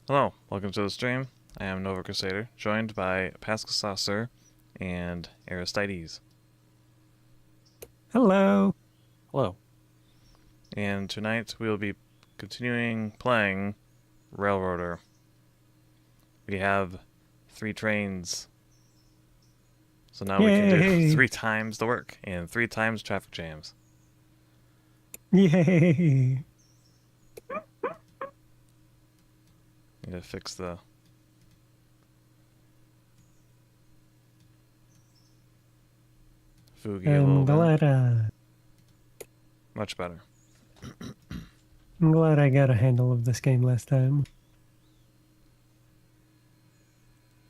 Hello, welcome to the stream. I am Nova Crusader, joined by PascalSaucer and Aristides. Hello. Hello. And tonight we will be continuing playing Railroader. We have 3 trains, so now we can do Yay. 3 times the work and 3 times traffic jams. Yay. Need to fix the Fugi a little I'm bit. glad, Much better. I'm glad I got a handle of this game last time.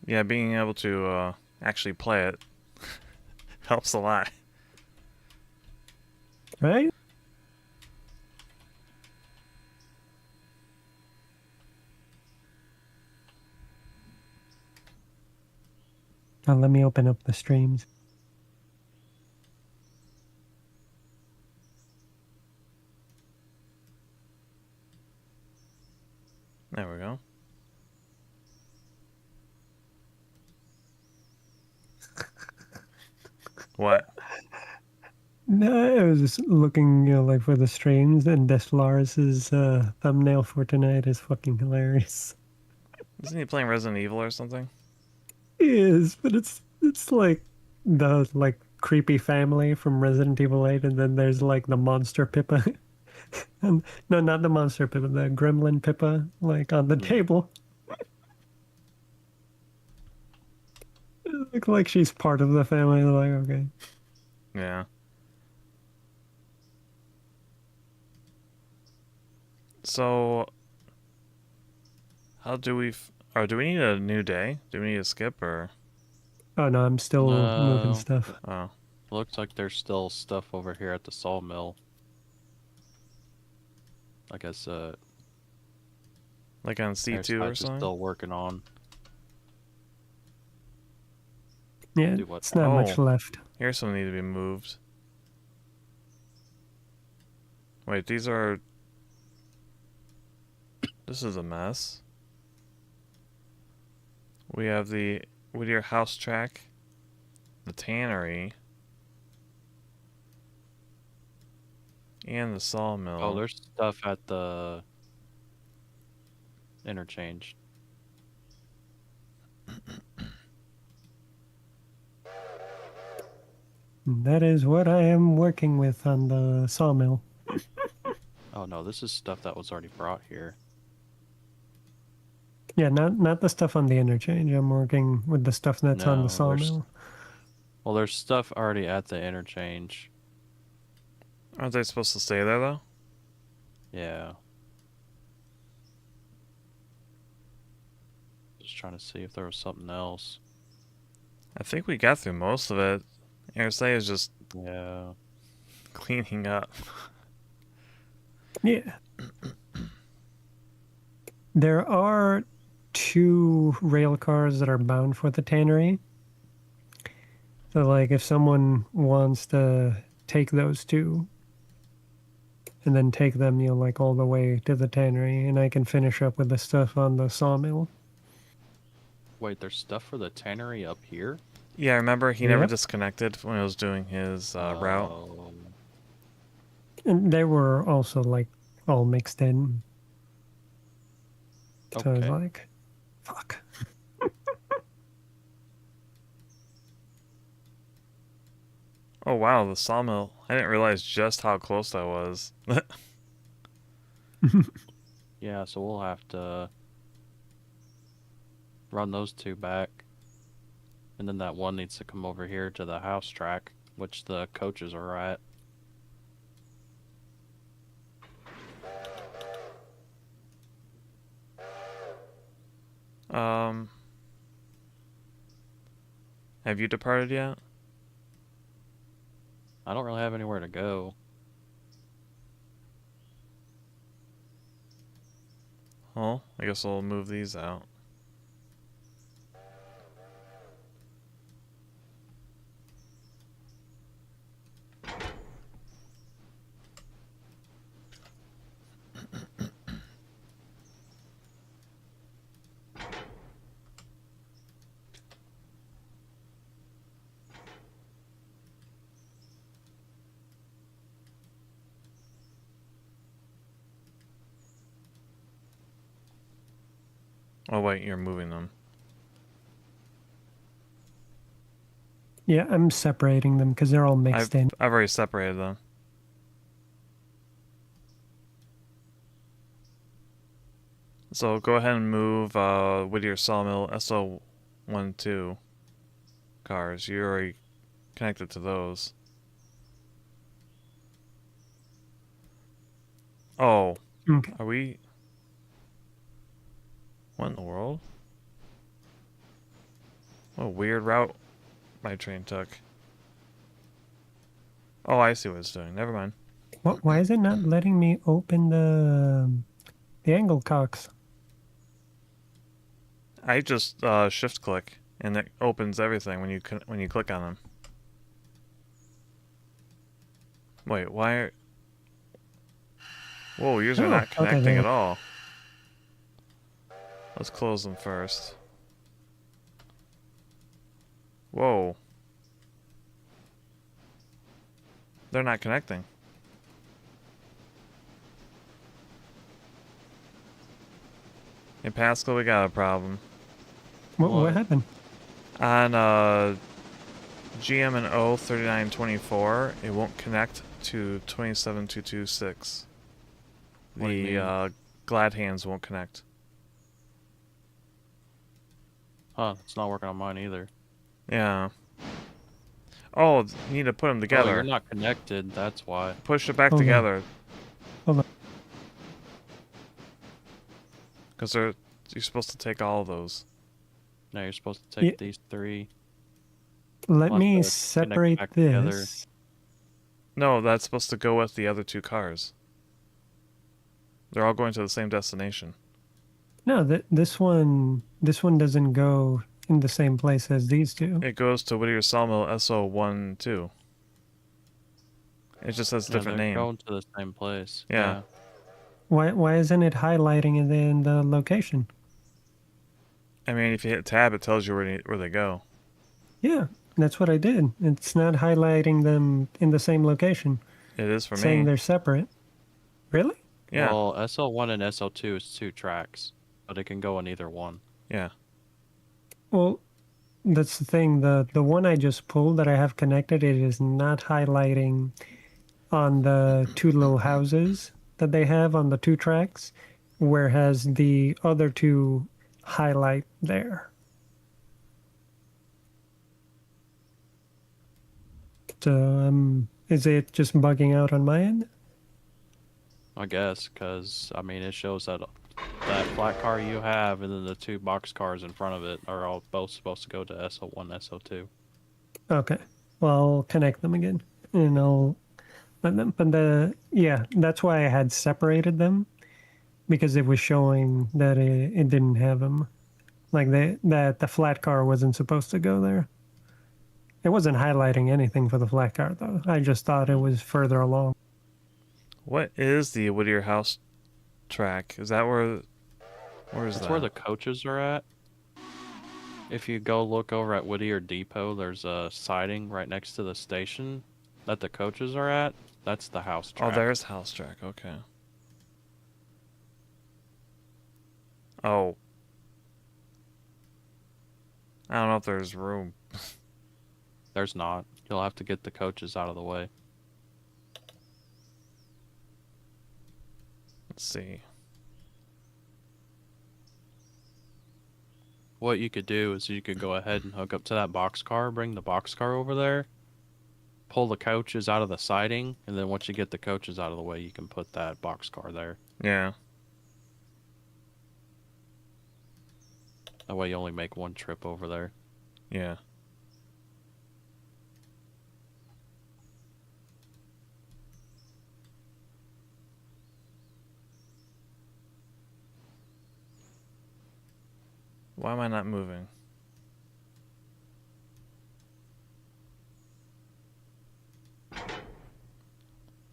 Yeah, being able to actually play it helps a lot. Right? Now let me open up the streams. There we go. What? No, I was just looking, like for the streams, and Deslaris's thumbnail for tonight is fucking hilarious. Isn't he playing Resident Evil or something? It is, but it's like the creepy family from Resident Evil 8, and then there's like the monster Pippa. And no, not the monster Pippa, the gremlin Pippa, like on the table. It looks like she's part of the family. Like, okay. Yeah. So, how do we... or do we need a new day? Do we need to skip, or... Oh no, I'm still moving stuff. Oh. Looks like there's still stuff over here at the sawmill. I guess Like on C2 or Aristides is something? still working on. Yeah, Do what? it's not much left. Here's some need to be moved. Wait, these are... This is a mess. We have the Whittier House track, the tannery, and the sawmill. Oh, there's stuff at the interchange. That is what I am working with on the sawmill. Oh no, this is stuff that was already brought here. Yeah, not the stuff on the interchange. I'm working with the stuff that's on the No, sawmill. Well, there's stuff already at the interchange. Aren't they supposed to stay there, though? Yeah. Just trying to see if there was something else. I think we got through most of it. Airstay is just Yeah. cleaning up. Yeah. There are 2 rail cars that are bound for the tannery. So, like, if someone wants to take those 2 and then take them, like all the way to the tannery, and I can finish up with the stuff on the sawmill. Wait, there's stuff for the tannery up here? Yeah, remember he never Yep. disconnected when he was doing his route. And they were also, like, all mixed in. So I was Okay. like, fuck. Oh wow, the sawmill. I didn't realize just how close that was. Yeah, so we'll have to run those 2 back. And then that one needs to come over here to the house track, which the coaches are at. Have you departed yet? I don't really have anywhere to go. Well, I guess we'll move these out. Oh wait, you're moving them. Yeah, I'm separating them because they're all mixed in. I've already separated them. So go ahead and move Whittier Sawmill SO12 cars. You already connected to those. Oh, Okay. are we? What in the world? What a weird route my train took. Oh, I see what it's doing. Never mind. Why is it not letting me open the angle cocks? I just shift click and it opens everything when you click on them. Wait, why? Whoa, yours are Oh, not okay, connecting there. at all. Let's close them first. Whoa. They're not connecting. Hey Pascal, we got a problem. What What? happened? On GM and O 3924, it won't connect to 27226. What do you mean? The glad hands won't connect. Huh, it's not working on mine either. Yeah. Oh, you need to put them Oh, together. you're not connected, that's why. Push it back Hold on. together. Hold on. Because you're supposed to take all of those. No, you're supposed to take Yeah. these three. Let We'll have me to connect separate back together. this. No, that's supposed to go with the other two cars. They're all going to the same destination. No, this one doesn't go in the same place as these two. It goes to Whittier Sawmill SO12. It just has a different they're name. going to the same place. Yeah. Why isn't it highlighting it in the location? I mean, if you hit tab, it tells you where they go. Yeah, that's what I did. It's not highlighting them in the same location. It is for saying me. they're separate. Really? Yeah. Well, SL1 and SL2 is 2 tracks, but it can go on either one. Yeah. Well, that's the thing. The one I just pulled that I have connected, it is not highlighting on the two little houses that they have on the 2 tracks, whereas the other two highlight there. So, is it just bugging out on my end? I guess, because, I mean, it shows that that flat car you have and then the 2 box cars in front of it are all both supposed to go to SL1, SL2. Okay. Well, I'll connect them again, and I'll let them. But that's why I had separated them, because it was showing that it didn't have them, like that the flat car wasn't supposed to go there. It wasn't highlighting anything for the flat car though. I just thought it was further along. What is the Whittier House track? Is that where is That's that? where the coaches are at. If you go look over at Whittier Depot, there's a siding right next to the station that the coaches are at. That's the house track. Oh, there's house track. Okay. Oh. I don't know if there's room. There's not. You'll have to get the coaches out of the way. Let's see. What you could do is you could go ahead and hook up to that box car, bring the box car over there, pull the coaches out of the siding, and then once you get the coaches out of the way, you can put that box car there. Yeah. That way you only make one trip over there. Yeah. Why am I not moving?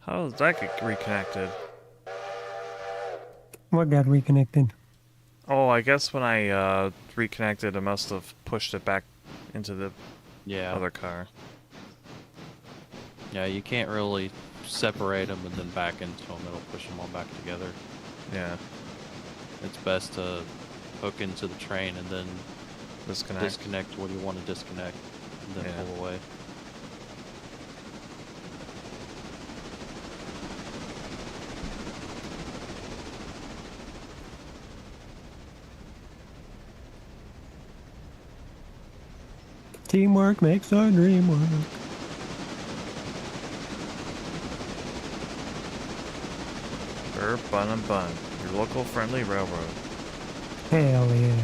How does that get reconnected? What got reconnected? Oh, I guess when I reconnected, I must have pushed it back into the Yeah. other car. Yeah, you can't really separate them and then back into them. It'll push them all back together. Yeah. It's best to hook into the train, and then disconnect what you want to disconnect, and then pull away. Teamwork makes our dream work. Bun and Bun, your local friendly railroad. Hell yeah.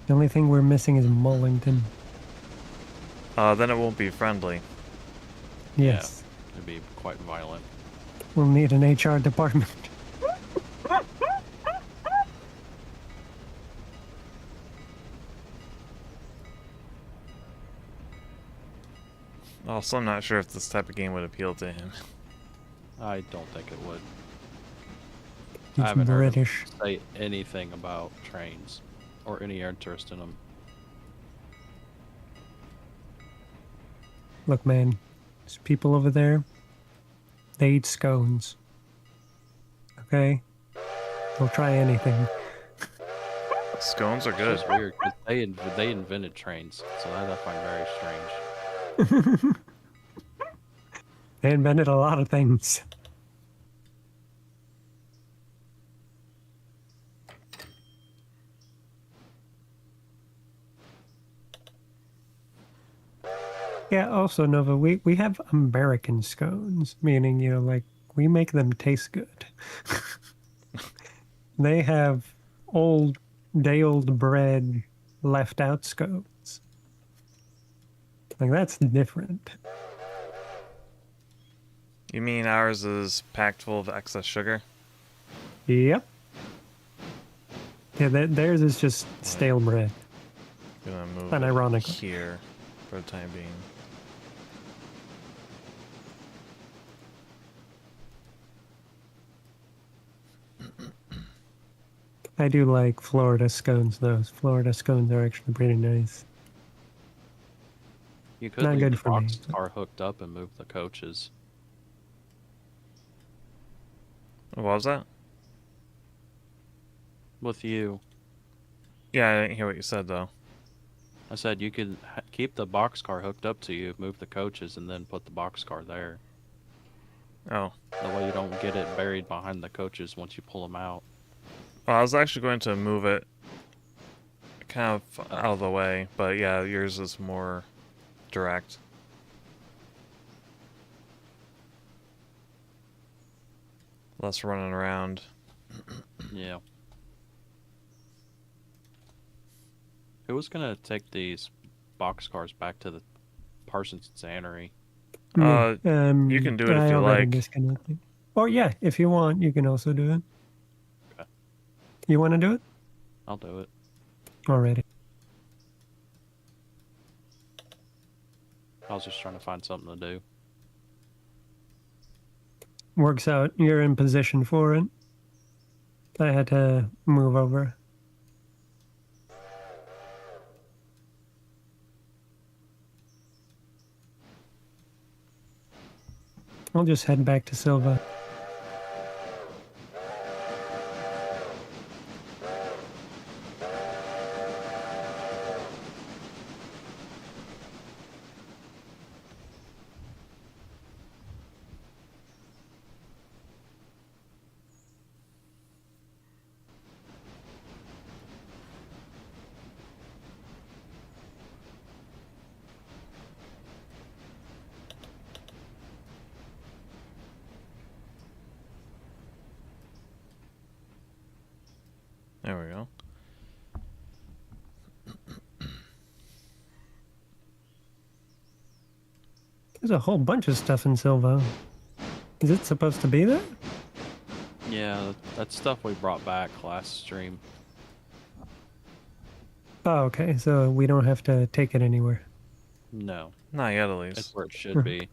The only thing we're missing is Mullington. Then it won't be friendly. Yes. Yeah, it'd be quite violent. We'll need an HR department. Also, I'm not sure if this type of game would appeal to him. I don't think it would. He's I haven't British. heard him say anything about trains or any interest in them. Look, man, there's people over there. They eat scones. Okay? They'll try anything. Scones are It's good. just weird, 'cause they invented trains, so that I find very strange. They invented a lot of things. Yeah, also, Nova, we have American scones, meaning, you know, like, we make them taste good. They have day-old bread left out scones. Like, that's different. You mean ours is packed full of excess sugar? Yep. Yeah, theirs is just stale bread. Gonna move Unironically. here for the time being. I do like Florida scones, though. Florida scones are actually pretty nice. You could Not leave good the for me, box but- car hooked up and move the coaches. What was that? With you, Yeah, I didn't hear what you said, though. I said you could keep the box car hooked up to you, move the coaches, and then put the box car there. Oh. That way you don't get it buried behind the coaches once you pull them out. Well, I was actually going to move it kind of out of the way, but yeah, yours is more direct. Less running around. Yeah. Who was gonna take these box cars back to the Parsons Tannery? You can do it if I you already like. disconnected. Or yeah, if you want, you can also do it. Okay. You want to do it? I'll do it. Already. I was just trying to find something to do. Works out. You're in position for it. I had to move over. I'll just head back to Silva. There we go. There's a whole bunch of stuff in Silva. Is it supposed to be there? Yeah, that's stuff we brought back last stream. Oh, okay. So we don't have to take it anywhere. No, Not yet, at that's least. where it should be.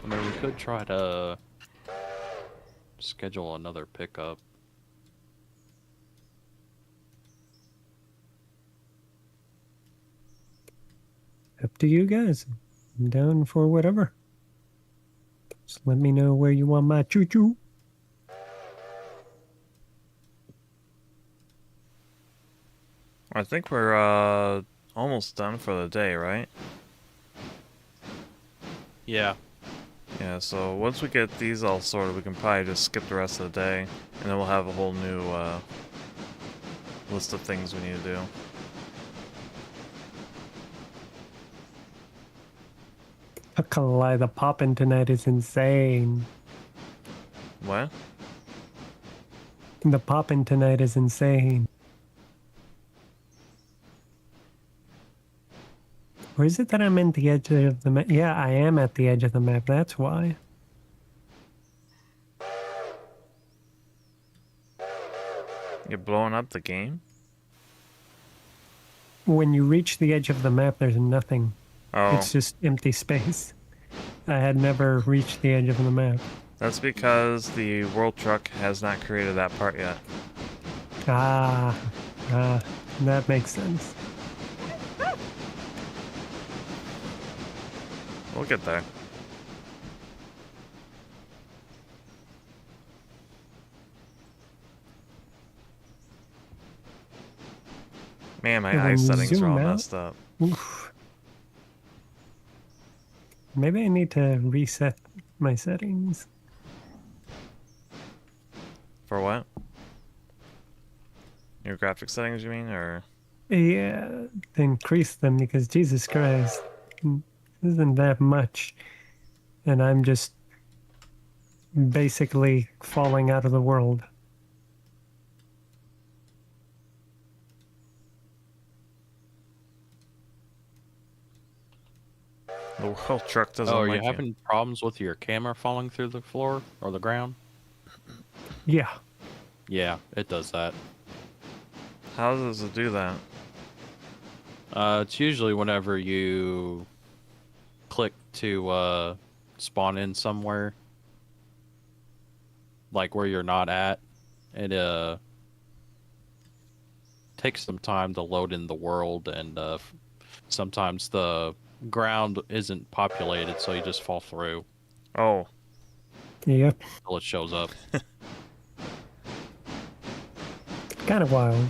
I mean, we could try to schedule another pickup. Up to you guys. I'm down for whatever. Just let me know where you want my choo-choo. I think we're almost done for the day, right? Yeah. Yeah, so once we get these all sorted, we can probably just skip the rest of the day, and then we'll have a whole new list of things we need to do. Collab, the poppin' tonight is insane. What? The poppin' tonight is insane. Or is it that I'm at the edge of the map? Yeah, I am at the edge of the map, that's why. You're blowing up the game? When you reach the edge of the map, there's nothing. Oh, It's just empty space. I had never reached the edge of the map. that's because the World Truck has not created that part yet. Ah, that makes sense. We'll get there. Man, my And eye when you settings are zoom all out- messed up. Oof. Maybe I need to reset my settings. For what? Your graphic settings, you mean, or? Yeah, to increase them because Jesus Christ, isn't that much? And I'm just basically falling out of the world. The World Truck doesn't Oh, are like you it. having problems with your camera falling through the floor or the ground? Yeah, Yeah, it does that. How does it do that? It's usually whenever you click to spawn in somewhere, like where you're not at. It takes some time to load in the world, and sometimes the ground isn't populated, so you just fall through Oh, yep, until it shows up. kind of wild.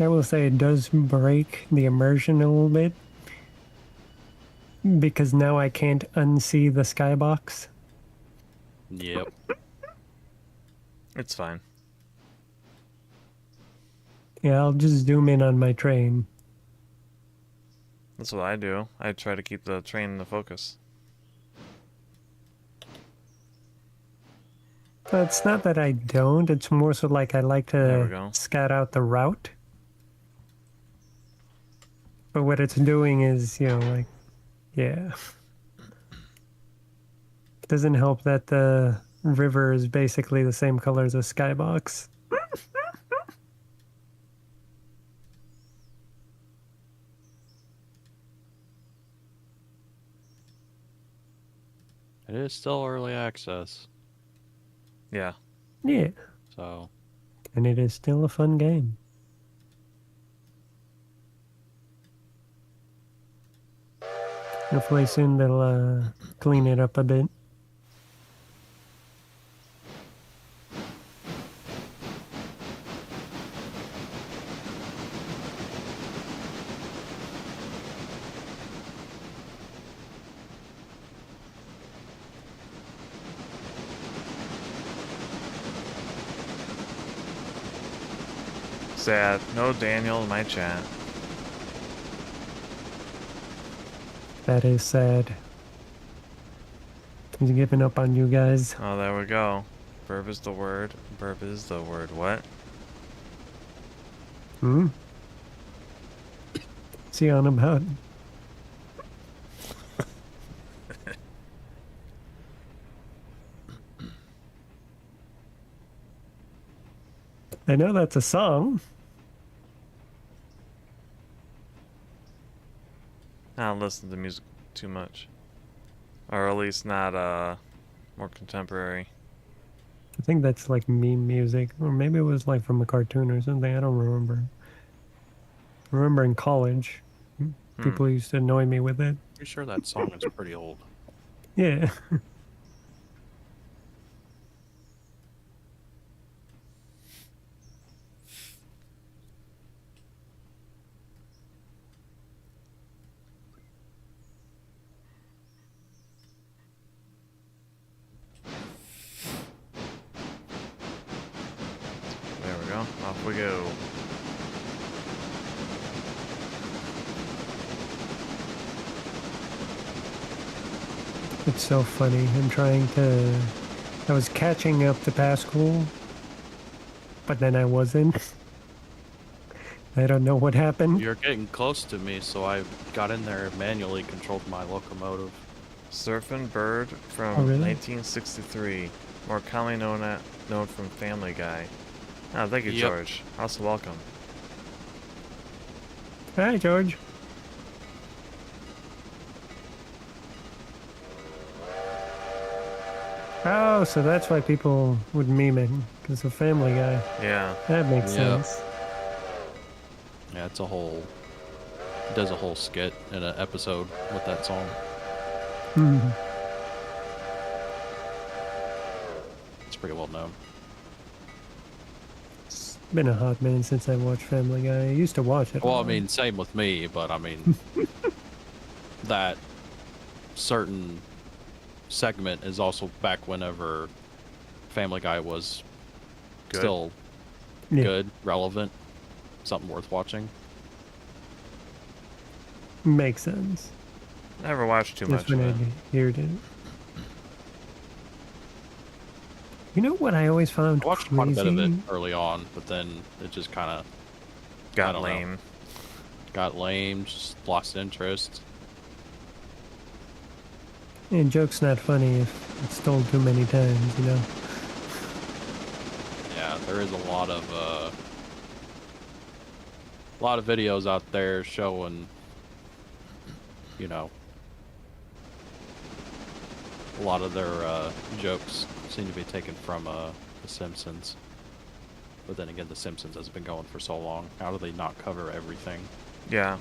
I will say it does break the immersion a little bit because now I can't unsee the skybox. Yep. it's fine. Yeah, I'll just zoom in on my train. That's what I do. I try to keep the train in the focus. But it's not that I don't, it's more so like I like There we to go. scout out the route. But what it's doing is, like, yeah. Doesn't help that the river is basically the same color as a skybox. It is still early access, Yeah. Yeah, so and it is still a fun game. Hopefully soon they'll clean it up a bit. Sad. No Daniel in my chat. That is sad. He's giving up on you guys. Oh, there we go. Burp is the word. Burp is the word. What? Hmm? What's he on about? I know that's a song. I don't listen to music too much. Or at least not more contemporary. I think that's like meme music, or maybe it was like from a cartoon or something. I don't remember. I remember in college, People used to annoy me with it. Pretty sure that song is pretty old. Yeah. There we go. Off we go. It's so funny. I was catching up to Pascal, but then I wasn't. I don't know what happened. You're getting close to me, so I got in there and manually controlled my locomotive. Surfin' Bird from Oh, really? 1963, more commonly known from Family Guy. Oh, thank you, Yep. George. Also welcome. Hi, George. Oh, so that's why people would meme it, because of Family Guy. Yeah. That makes Yep. sense. Yeah, it's a whole. He does a whole skit in an episode with that song. Mhm. It's pretty well known. It's been a hot minute since I watched Family Guy. I used to watch it. a Well, I lot. mean, same with me, but I mean, that certain segment is also back whenever Family Guy was Good. still Yeah. good, relevant, something worth watching. Makes sense. Never watched too That's much when of it. I heard it. You know what I always found I watched crazy? quite a bit of it early on, but then it just kind of I Got don't know. lame. got lame, just lost interest. And joke's not funny if it's told too many times, you know? Yeah, there is a lot of videos out there showing, you know, a lot of their jokes seem to be taken from The Simpsons. But then again, The Simpsons has been going for so long. How do they not cover everything? Yeah.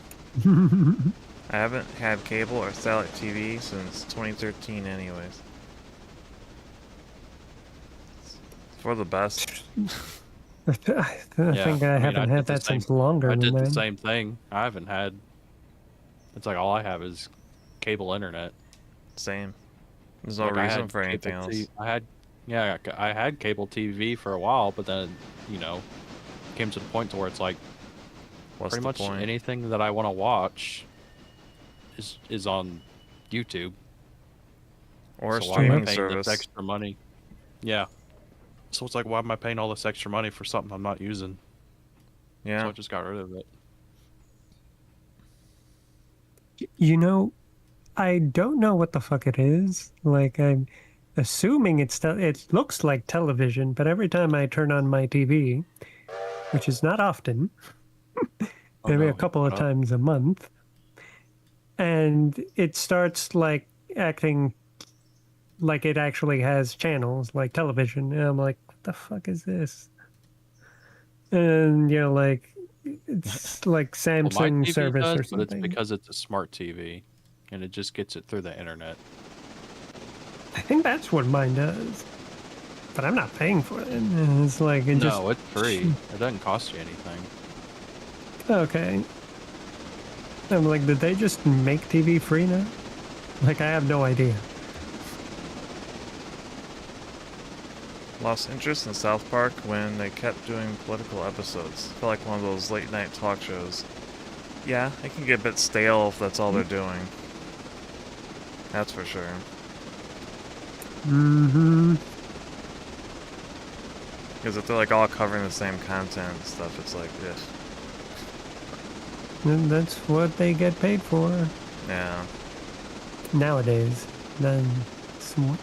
I haven't had cable or satellite TV since 2013 anyways. It's for the best. I think I haven't did had the that same- since longer I than did the that. same thing. I haven't had. It's like all I have is cable internet. Same. There's no Like, I reason had for anything cable else. I had cable TV for a while, but then, you know, came to the point to where it's like What's pretty the much point? anything that I want to watch is on YouTube. Or a So why am I streaming paying service. this extra money? Yeah. So it's like, why am I paying all this extra money for something I'm not using? So Yeah. I just got rid of it. You know, I don't know what the fuck it is. Like, I'm assuming it looks like television, but every time I turn on my TV, which is not often, Oh, maybe no, a couple of shut up. times a month, and it starts like acting like it actually has channels like television, and I'm like, what the fuck is this? And you know, like it's like Well, my Samsung TV service does, or but it's something. because it's a smart TV, and it just gets it through the internet. I think that's what mine does, but I'm not paying for it. And it's like it just No, it's free. It doesn't cost you anything. okay. I'm like, did they just make TV free now? Like, I have no idea. Lost interest in South Park when they kept doing political episodes. Felt like one of those late night talk shows. Yeah, it can get a bit stale if that's all they're doing. That's for sure. Mm-hmm. Because if they're like all covering the same content and stuff, it's like, ugh. And that's what they get paid for Yeah. nowadays. Then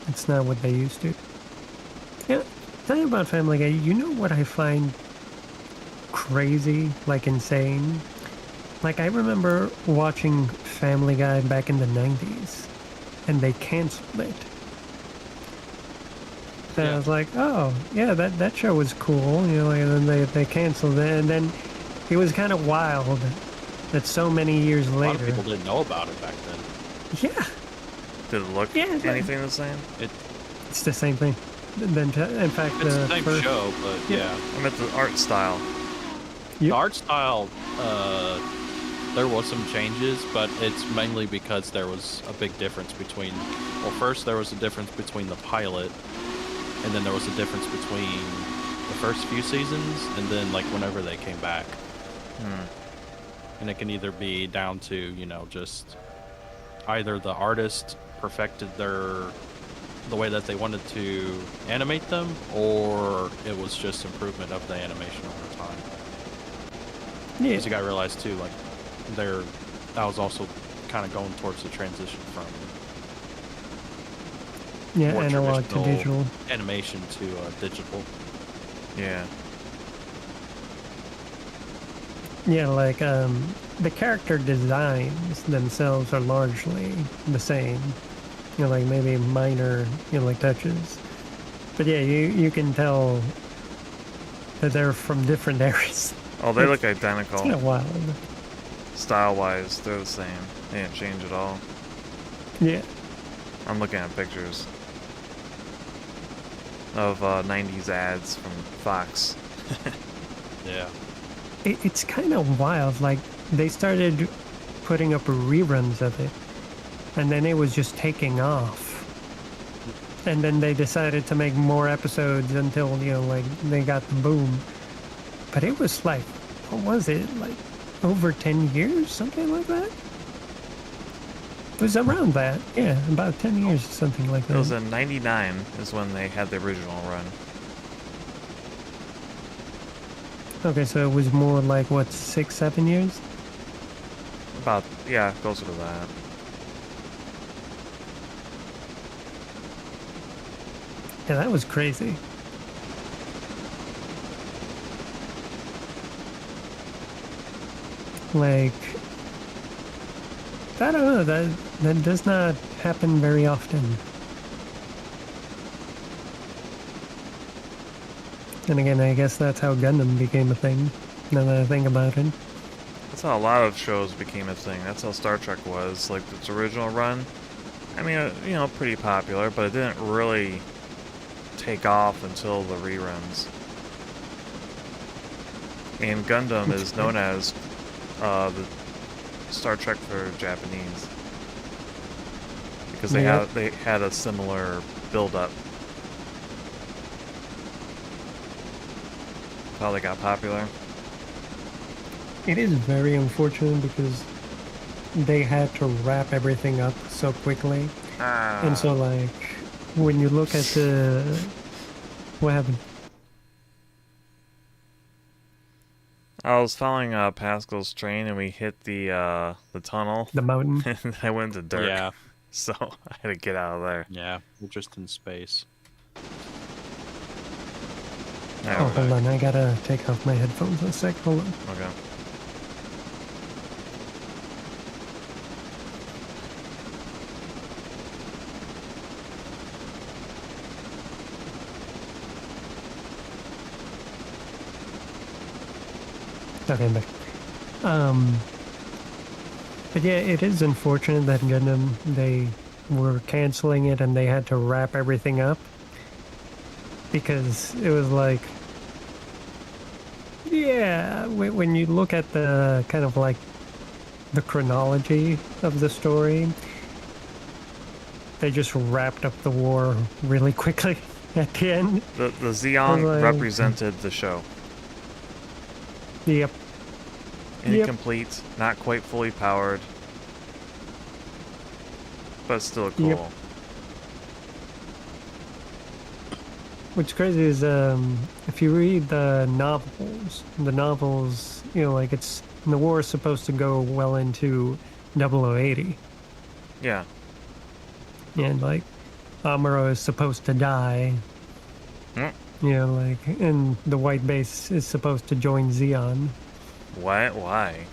it's not what they used to. Yeah, tell you about Family Guy. You know what I find crazy, like insane? Like, I remember watching Family Guy back in the 90s, and they canceled it. And I Yeah. was like, oh, yeah, that show was cool, you know, and then they canceled it, and then it was kind of wild that so many years A lot of later. people didn't know about it back then. Yeah, Did it look Yeah, it's like- anything the same? it's the same thing. Then, in fact, It's the same first, show, but yeah. I meant the art style. The Yep. art style, there was some changes, but it's mainly because there was a big difference between. Well, first there was a difference between the pilot, and then there was a difference between the first few seasons, and then like whenever they came back. And it can either be down to just either the artist perfected the way that they wanted to animate them, or it was just improvement of the animation over time. Yeah, Because you got to realize too, like that was also kind of going towards the transition from yeah, more analog to traditional digital. animation to digital. Yeah. Yeah, like the character designs themselves are largely the same. Like maybe minor, like touches. But yeah, you can tell that they're from different eras. Oh, they look It's identical. kind of wild. Style-wise, they're the same. They didn't change at all. Yeah, I'm looking at pictures of 90s ads from Fox. Yeah. it's kind of wild. Like they started putting up reruns of it, and then it was just taking off. And then they decided to make more episodes until like they got the boom. But it was like, what was it, like over 10 years, something like that? It was around that, yeah, about 10 years, something like It was that. in 99 is when they had the original run. Okay, so it was more like, what, 6, 7 years? About, yeah, closer to that. Yeah, that was crazy. Like, I don't know, that does not happen very often. And again, I guess that's how Gundam became a thing, now that I think about it. That's how a lot of shows became a thing. That's how Star Trek was. Like, its original run, I mean, pretty popular, but it didn't really take off until the reruns. And Gundam is known as the Star Trek for Japanese. Because they had a similar build-up. How they got popular. It is very unfortunate because they had to wrap everything up so quickly. And so, like, when you look at the... What happened? I was following Pascal's train and we hit the tunnel. The mountain? And I went to dirt. Yeah. So I had to get out of there. Yeah. We're just in space. Oh, hold on. I gotta take off my headphones a sec. Hold on. Okay. Okay, I'm back. But yeah, it is unfortunate that Gundam, they were canceling it and they had to wrap everything up. Because it was like... Yeah, when you look at the kind of like the chronology of the story, they just wrapped up the war really quickly at the end. The Xeon Like- represented the show. Yep. Incomplete, not quite fully powered, but still cool. Yep. What's crazy is if you read the novels, like the war is supposed to go well into 0080. Yeah. And like Amuro is supposed to die. Mm. And the white base is supposed to join Xeon. Why?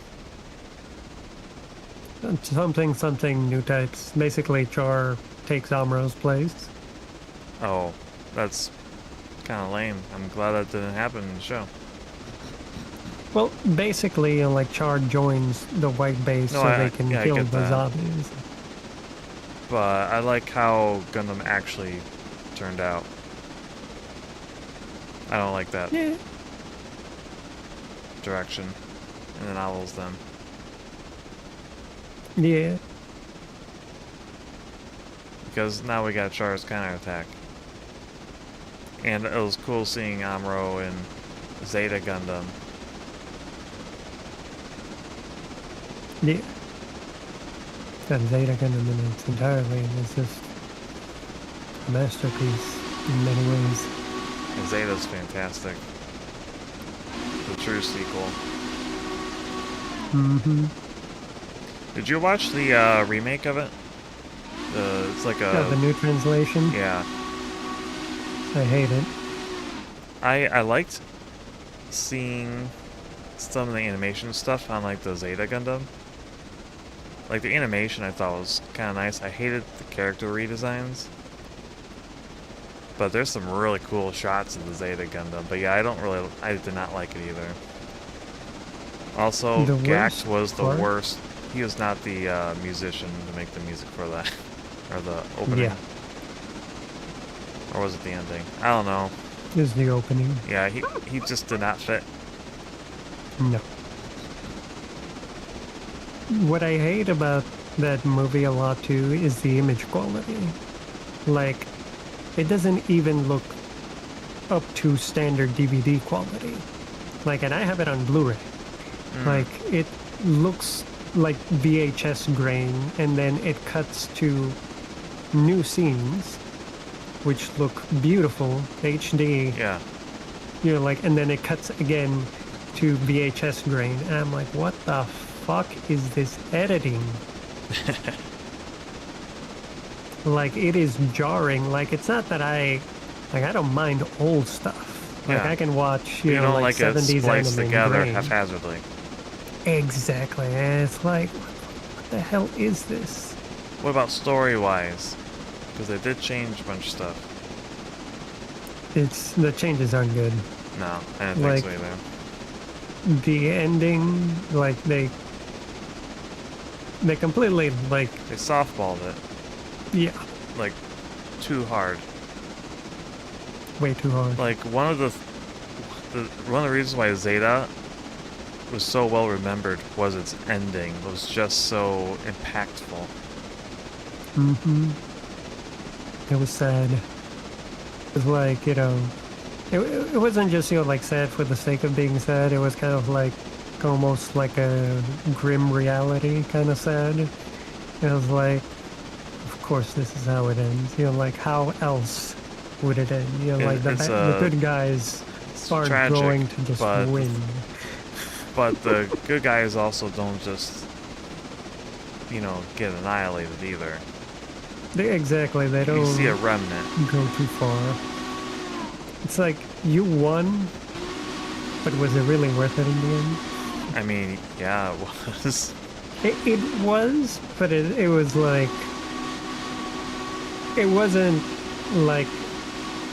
Something new types. Basically, Char takes Amuro's place. Oh, that's kind of lame. I'm glad that didn't happen in the show. Well, basically, like Char joins the white base No, so they can yeah, I kill get the that. zombies. But I like how Gundam actually turned out. I don't like that Yeah. direction in the novels then. Yeah. Because now we got Char's counterattack. And it was cool seeing Amuro in Zeta Gundam. Yeah. That Zeta Gundam in its entirely is just a masterpiece in many ways. And Zeta's fantastic. The true sequel. Mm-hmm. Did you watch the remake of it? It's like The new translation. yeah. I hate it. I liked seeing some of the animation stuff on like the Zeta Gundam. Like the animation I thought was kind of nice. I hated the character redesigns. But there's some really cool shots of the Zeta Gundam. But yeah, I did not like it either. Also, Gax was the worst. He was not the musician to make the music for that. Or the opening. Yeah. Or was it the ending? I don't know. Is the opening. Yeah, he just did not fit. No. What I hate about that movie a lot too is the image quality. Like, it doesn't even look up to standard DVD quality. Like, and I have it on Blu-ray. Like, it looks like VHS grain, and then it cuts to new scenes, which look beautiful, HD. Yeah. You know, like, and then it cuts again to VHS grain. And I'm like, what the fuck is this editing? Like, it is jarring. Like, it's not that I don't mind old stuff. Like, Yeah. I can watch, you know, don't like like it 70s spliced anime together grain. haphazardly. Exactly. And it's like, what the hell is this? What about story-wise? Because they did change a bunch of stuff. The changes aren't good. No, I didn't think so Like- either. The ending, like, they completely, like, They softballed it, yeah, like, too hard. way too hard. Like, one of the reasons why Zeta was so well remembered was its ending. It was just so impactful. Mm-hmm. It was sad. It was like, you know, it wasn't just, you know, like sad for the sake of being sad. It was kind of like almost like a grim reality kind of sad. It was like, of course this is how it ends. You know, like how else would it end? You know, like the good guys are tragic, going to just but- win. But the good guys also don't just, you know, get annihilated either. Exactly, they You don't see a remnant. go too far. It's like, you won, but was it really worth it in the end? I mean, yeah, it was. It was, but it was like, it wasn't like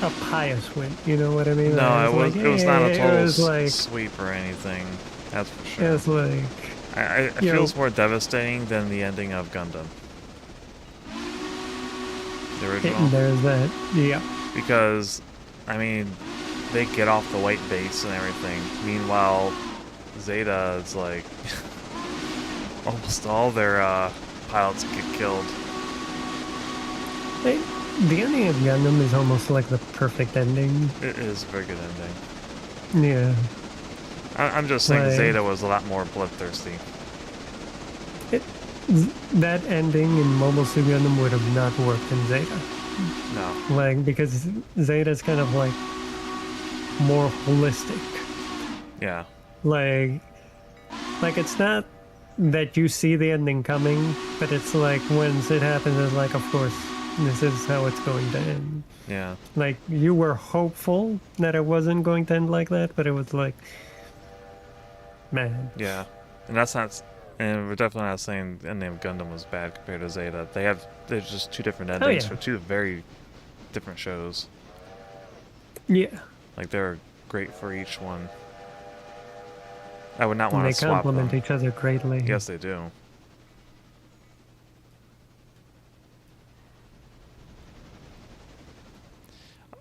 a pious win, you know what I mean? No, Like, it was not a it total was like, sweep or anything. That's for it sure. was like, It you know- feels more devastating than the ending of Gundam. The original. there's that, yeah. Because, I mean, they get off the white base and everything. Meanwhile, Zeta is like, almost all their pilots get killed. The ending of Gundam is almost like the perfect ending. It is a very good ending. Yeah. I'm just saying Like- Zeta was a lot more bloodthirsty. That ending in Mobile Suit Gundam would have not worked in Zeta. No. Like, because Zeta's kind of like more holistic. Yeah. Like it's not that you see the ending coming, but it's like once it happens, it's like, of course, this is how it's going to end. Yeah. Like, you were hopeful that it wasn't going to end like that, but it was like, man. Yeah. And that's not... And we're definitely not saying the ending of Gundam was bad compared to Zeta. There's just two different endings yeah. for two very different shows. Yeah. Like, they're great for each one. I would not And want they to swap complement them. each other greatly. Yes, they do.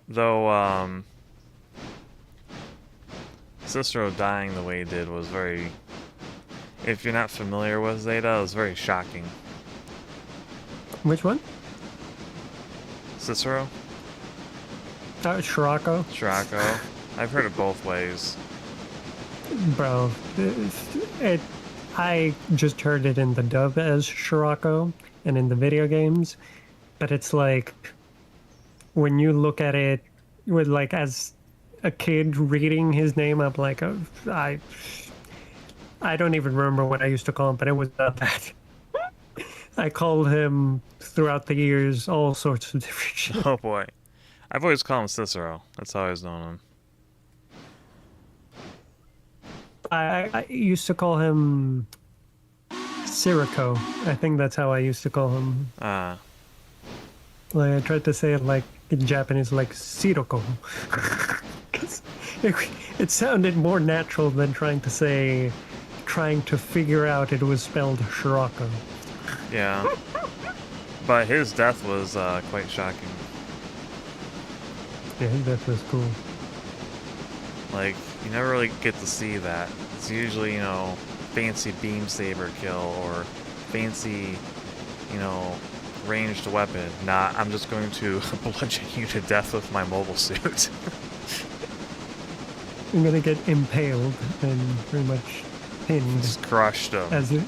Though, Cicero dying the way he did was very... If you're not familiar with Zeta, it was very shocking. Which one? Cicero? Scirocco? Scirocco? I've heard it both ways. Bro, I just heard it in the dub as Scirocco and in the video games, but it's like when you look at it with like as a kid reading his name, I'm like, I don't even remember what I used to call him, but it was not that. I called him throughout the years all sorts of different shit. Oh boy. I've always called him Cicero. That's how I was known him. I used to call him Sirico. I think that's how I used to call him. Ah. Like I tried to say it like in Japanese, like Siroko. 'Cause it sounded more natural than trying to figure out it was spelled Scirocco. Yeah. But his death was quite shocking. Yeah, his death was cool. Like, you never really get to see that. It's usually, you know, fancy beam saber kill or fancy, you know, ranged weapon. Nah, I'm just going to bludgeon you to death with my mobile suit. I'm gonna get impaled and pretty much pinned. Just crushed him. As it,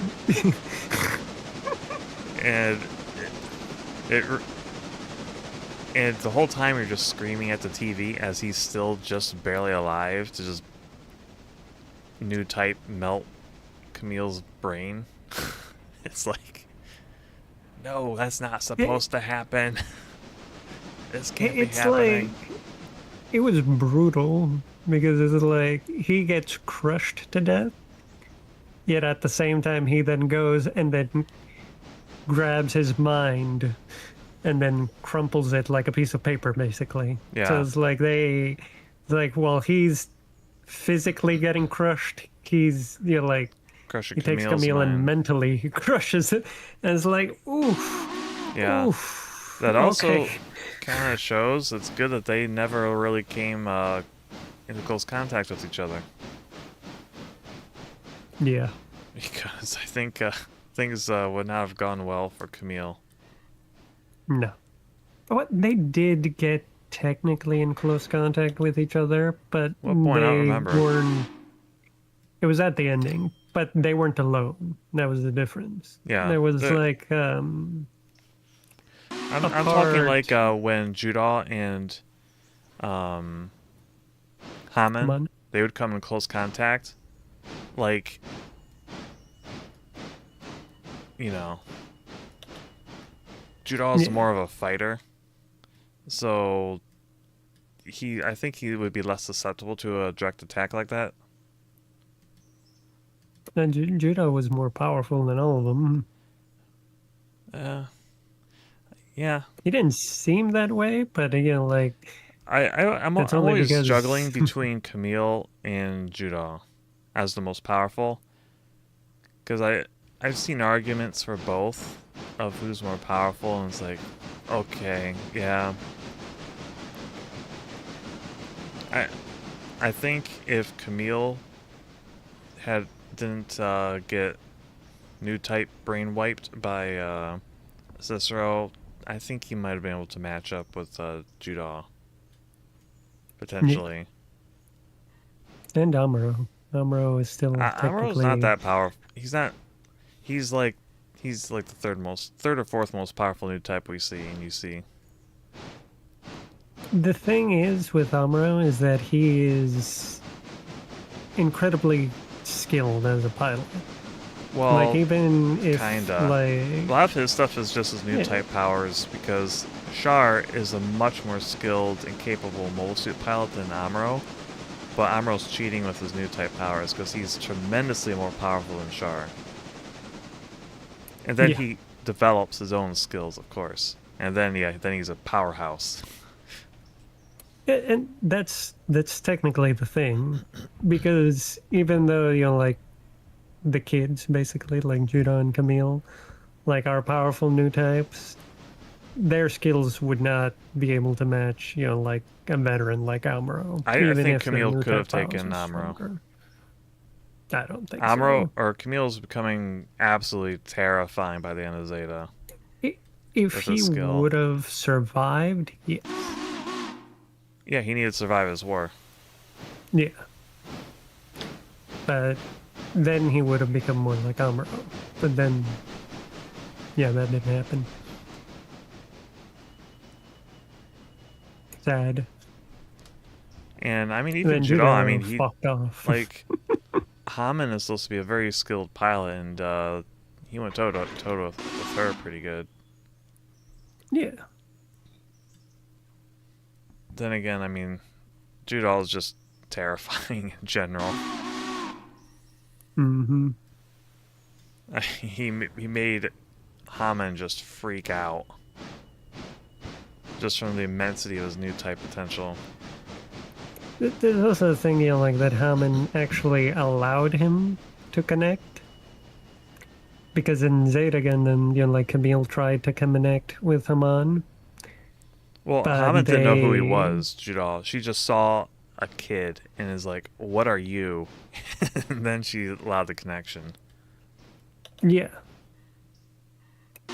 And and the whole time you're just screaming at the TV as he's still just barely alive to just new type melt Camille's brain. It's like, no, that's not supposed to happen. This can't be happening. like it was brutal because it's like he gets crushed to death, yet at the same time he then goes and then grabs his mind and then crumples it like a piece of paper, basically. Yeah. So it's like while he's physically getting crushed, he's like Crushing he takes Camille's Camille and mind. mentally he crushes it, and it's like oof. Yeah. Oof. That also Okay. kind of shows it's good that they never really came into close contact with each other. Yeah. Because I think things would not have gone well for Camille. No. But they did get technically in close contact with each other, but What point? I don't remember. weren't. It was at the ending, but they weren't alone. That was the difference. Yeah, There was like I'm talking like apart- when Judah and Haman, Mon- they would come in close contact. Like, you know, Judah is Yeah. more of a fighter, so I think he would be less susceptible to a direct attack like that. and Judah was more powerful than all of them. Yeah. He didn't seem that way, but again, like I'm It's only always because- juggling between Camille and Judah as the most powerful, because I've seen arguments for both of who's more powerful, and it's like, okay, yeah. I think if Camille didn't get new type brain wiped by Cicero, I think he might have been able to match up with Judah. Potentially. and Amuro. Amuro is still Amuro's technically not that powerful. He's not. He's like the third or fourth most powerful new type we see in UC. The thing is with Amuro is that he is incredibly skilled as a pilot. Well, Like even if kinda. A like lot of his stuff is just his new Yeah. type powers because Char is a much more skilled and capable mobile suit pilot than Amuro. But Amuro's cheating with his new type powers because he's tremendously more powerful than Char. And then Yeah. he develops his own skills, of course. And then then he's a powerhouse. And that's technically the thing, because even though like the kids basically like Judah and Camille, like are powerful new types, their skills would not be able to match like a veteran like Amuro, I even think if their Camille new could have type powers taken are Amuro. stronger. I don't think Amuro so. or Camille's becoming absolutely terrifying by the end of Zeta If with he his skill. would have survived, yeah, Yeah, he needed to survive his war. yeah, but then he would have become more like Amuro. But then, yeah, that didn't happen. Sad. And I mean, And even then Judal, I mean, Judah he, fucked off. like, Haman is supposed to be a very skilled pilot, and he went toe to toe with her pretty good. Yeah. Then again, I mean, Judal is just terrifying in general. Mm-hmm. He made Haman just freak out. Just from the immensity of his new type potential. There's also the thing, like that Haman actually allowed him to connect. Because in Zeta again, then like Camille tried to connect with Haman. Well, But Haman didn't know who he was, Judal. She just saw a kid and is like, "What are you?" And then she allowed the connection. Yeah.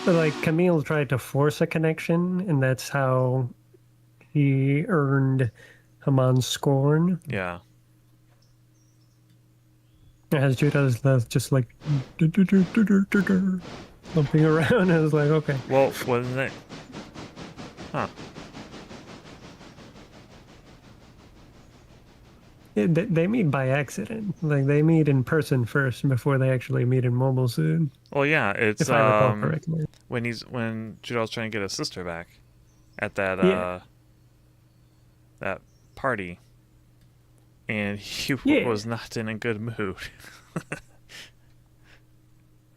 But like Camille tried to force a connection, and that's how he earned Haman's scorn. Yeah. As Judah's just like jumping around, I was like, okay. Well, wasn't it? Huh. They meet by accident. Like they meet in person first before they actually meet in mobile suit. Well, yeah, it's If I recall correctly. when Judal's trying to get his sister back at that Yeah. that party, and he Yeah. was not in a good mood.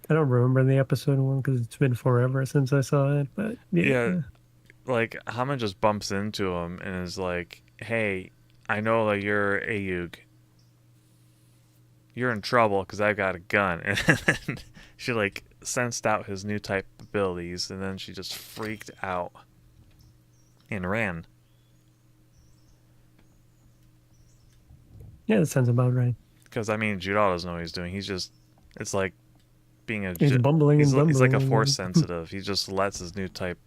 I don't remember the episode one because it's been forever since I saw it. But yeah. Yeah. Like Haman just bumps into him and is like, "Hey, I know that you're Ayug. You're in trouble because I got a gun." And then she like sensed out his new type abilities, and then she just freaked out and ran. Yeah, that sounds about right. Because I mean, Judal doesn't know what he's doing. It's like being a He's bumbling and he's like a bumbling. force sensitive. He just lets his new type,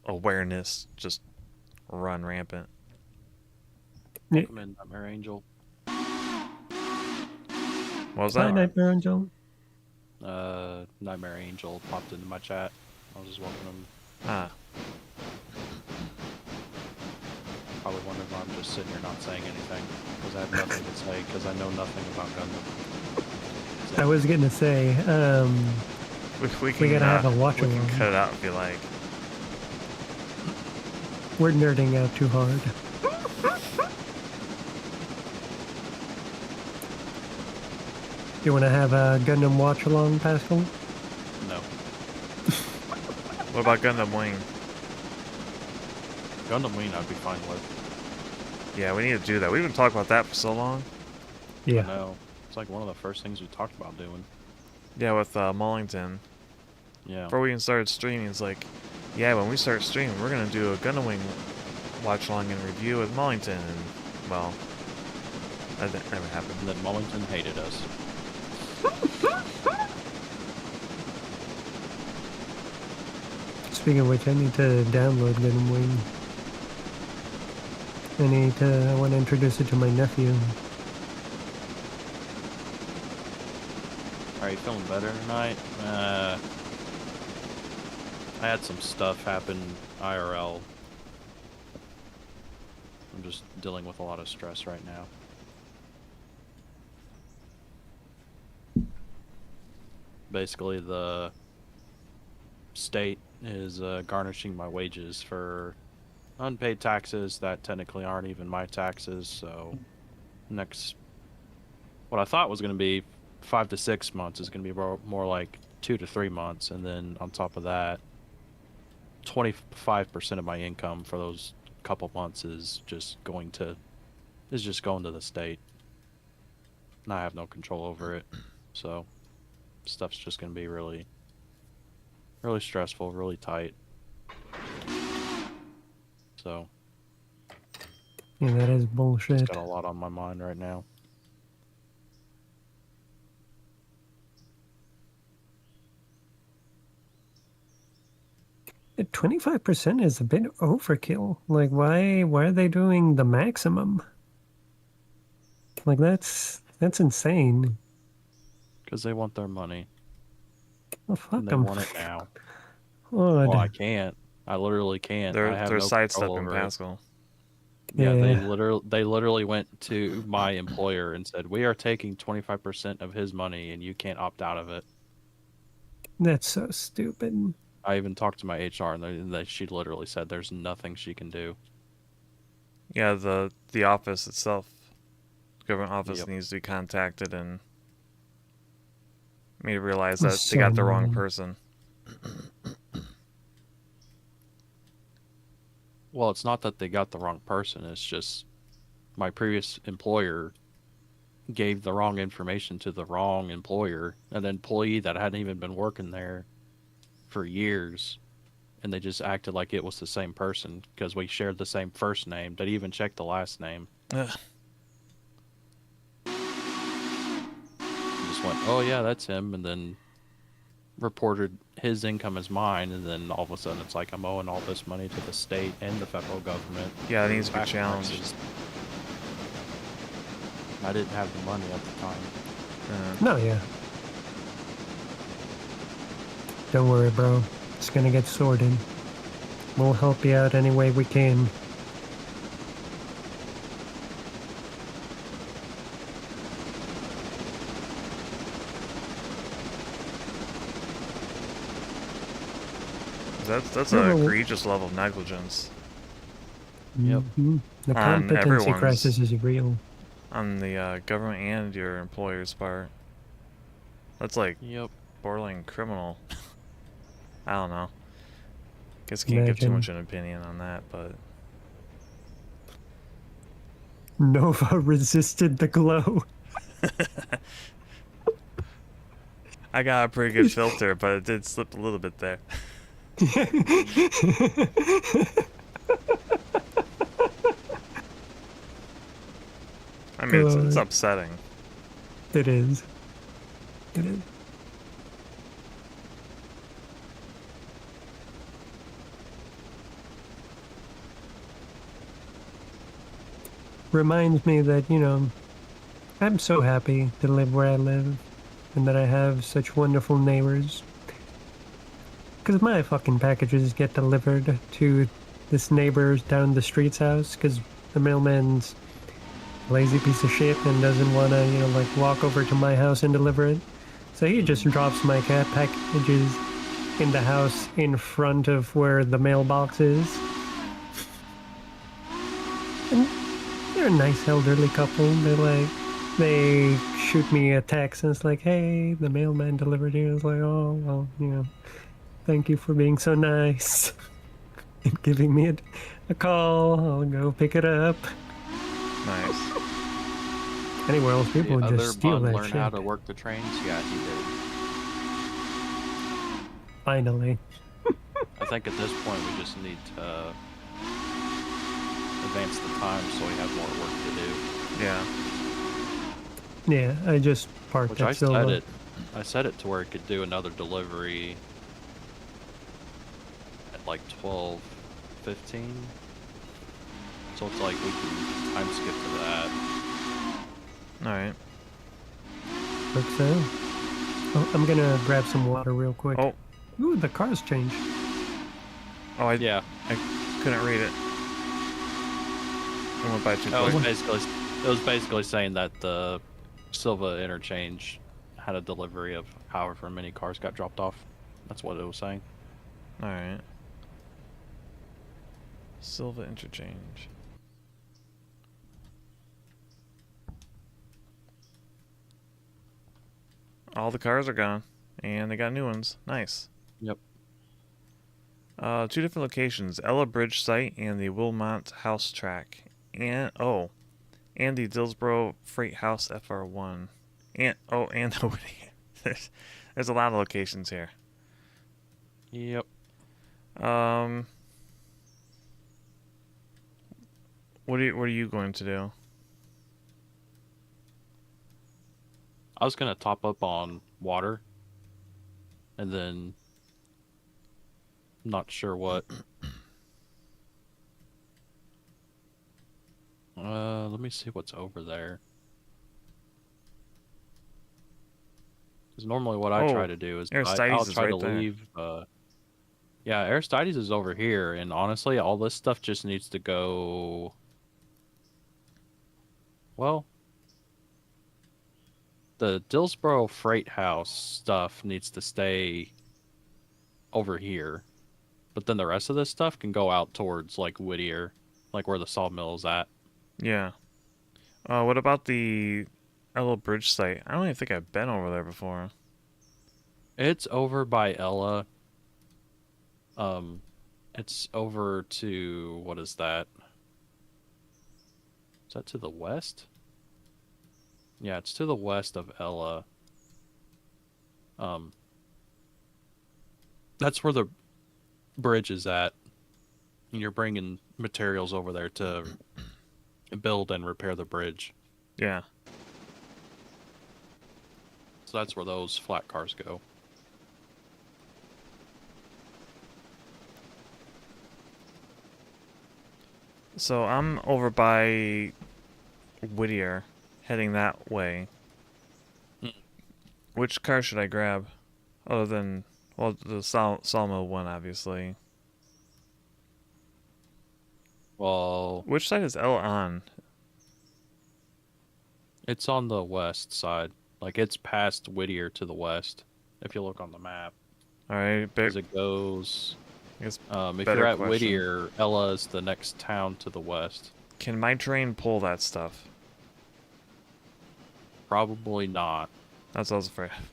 awareness just run rampant. Yeah. Welcome in, Nightmare Angel. What was Hi, that? Nightmare Angel. Nightmare Angel popped into my chat. I was just welcoming him. Ah, Probably wondering why I'm just sitting here not saying anything. Because I have nothing to say, because I know nothing about Gundam. I was gonna say, we can gotta have a watch we can along. cut it out if you like. we're nerding out too hard. You want to have a Gundam watch along, Pascal? No. What about Gundam Wing? Gundam Wing I'd be fine with. Yeah, we need to do that. We've been talking about that for so long. Yeah. No. It's like one of the first things we talked about doing. Yeah, with Mullington. Yeah. Before we even started streaming, it's like, yeah, when we start streaming, we're gonna do a Gundam Wing watch along and review with Mullington, and well, that never happened. And then Mullington hated us. Speaking of which, I need to download Gundam Wing. I want to introduce it to my nephew. Are you feeling better tonight? I had some stuff happen IRL. I'm just dealing with a lot of stress right now. Basically, the state is garnishing my wages for unpaid taxes that technically aren't even my taxes. So what I thought was going to be 5 to 6 months is going to be more like 2 to 3 months, and then on top of that, 25% of my income for those couple months is just going to the state. And I have no control over it. So stuff's just going to be really, really stressful, really tight. So Yeah, that is just bullshit. got a lot on my mind right now. At 25% is a bit overkill. Like, why are they doing the maximum? Like, that's insane. Because they want their money. Well, fuck And they them. want it now. God. Well, I can't. I literally can't. I have They're no sidestepping control over it. Pascal. Yeah, they Yeah. literally went to my employer and said, "We are taking 25% of his money, and you can't opt out of it." That's so stupid. I even talked to my HR, and she literally said, "There's nothing she can do." Yeah, the office itself, government office, Yep. needs to be contacted and made realize That's that they so got the wrong annoying. person. Well, it's not that they got the wrong person. It's just my previous employer gave the wrong information to the wrong employer, an employee that hadn't even been working there for years, and they just acted like it was the same person because we shared the same first name. They even checked the last name. Ugh. Just went, "Oh yeah, that's him," and then reported his income as mine, and then all of a sudden it's like I'm owing all this money to the state and the federal government. Yeah, it for needs to be back challenged. taxes. I didn't have the money at the time. No, yeah. Don't worry, bro. It's gonna get sorted. We'll help you out any way we can. That's Yeah, an well, egregious level of negligence Yep. mhm. The On competency everyone's- crisis is real. on the government and your employer's part. That's like Yep. borderline criminal. I don't know. Guess can't give too Imagine. much an opinion on that, but Nova resisted the glow. I got a pretty good filter, but it did slip a little bit there. I mean, it's God. upsetting. It is. It is. Reminds me that, I'm so happy to live where I live and that I have such wonderful neighbors. Because my fucking packages get delivered to this neighbor down the street's house because the mailman's a lazy piece of shit and doesn't want to, walk over to my house and deliver it. So he just drops my cat packages in the house in front of where the mailbox is. And they're a nice elderly couple. They shoot me a text and it's like, hey, the mailman delivered here. It's like, oh, well, thank you for being so nice and giving me a call. I'll go pick it up. Nice. Anywhere else, people would Other just steal bun that learn shit. how to work the trains? Yeah, he did. Finally. I think at this point we just need to advance the time so we have more work to do. Yeah. Yeah, I just parked Which at I Silva. set it to where it could do another delivery at like 12:15. So it's like we can time skip to that. Alright. Quick sale. Oh, I'm gonna grab some water real quick. Oh. Ooh, the car's changed. Oh, Yeah. I couldn't read it. I went by too quick. It was basically saying that the Silva interchange had a delivery of however many cars got dropped off. That's what it was saying. Alright. Silva interchange. All the cars are gone, and they got new ones. Nice. Yep. Two different locations: Ella Bridge site and the Wilmont House track, and and the Dillsboro Freight House FR1, and the Whittier. There's a lot of locations here. Yep. Um, what are you going to do? I was gonna top up on water, and then not sure what. Let me see what's over there. Because normally what I try to do is Aristides I'll is try right to there. leave. Yeah, Aristides is over here, and honestly, all this stuff just needs to go. Well, the Dillsboro Freight House stuff needs to stay over here, but then the rest of this stuff can go out towards like Whittier, like where the sawmill is at. Yeah. What about the Ella Bridge site? I don't even think I've been over there before. It's over by Ella. It's over to what is that? Is that to the west? Yeah, it's to the west of Ella. That's where the bridge is at. And you're bringing materials over there to build and repair the bridge. Yeah. So that's where those flat cars go. So I'm over by Whittier, heading that way. Which car should I grab? Other than, well, the sawmill one, obviously. Well, Which side is L on? it's on the west side. Like, it's past Whittier to the west, if you look on the map. Alright, As it goes... I guess if better you're at question. Whittier, Ella is the next town to the west. Can my train pull that stuff? Probably not. That's what I was afraid of.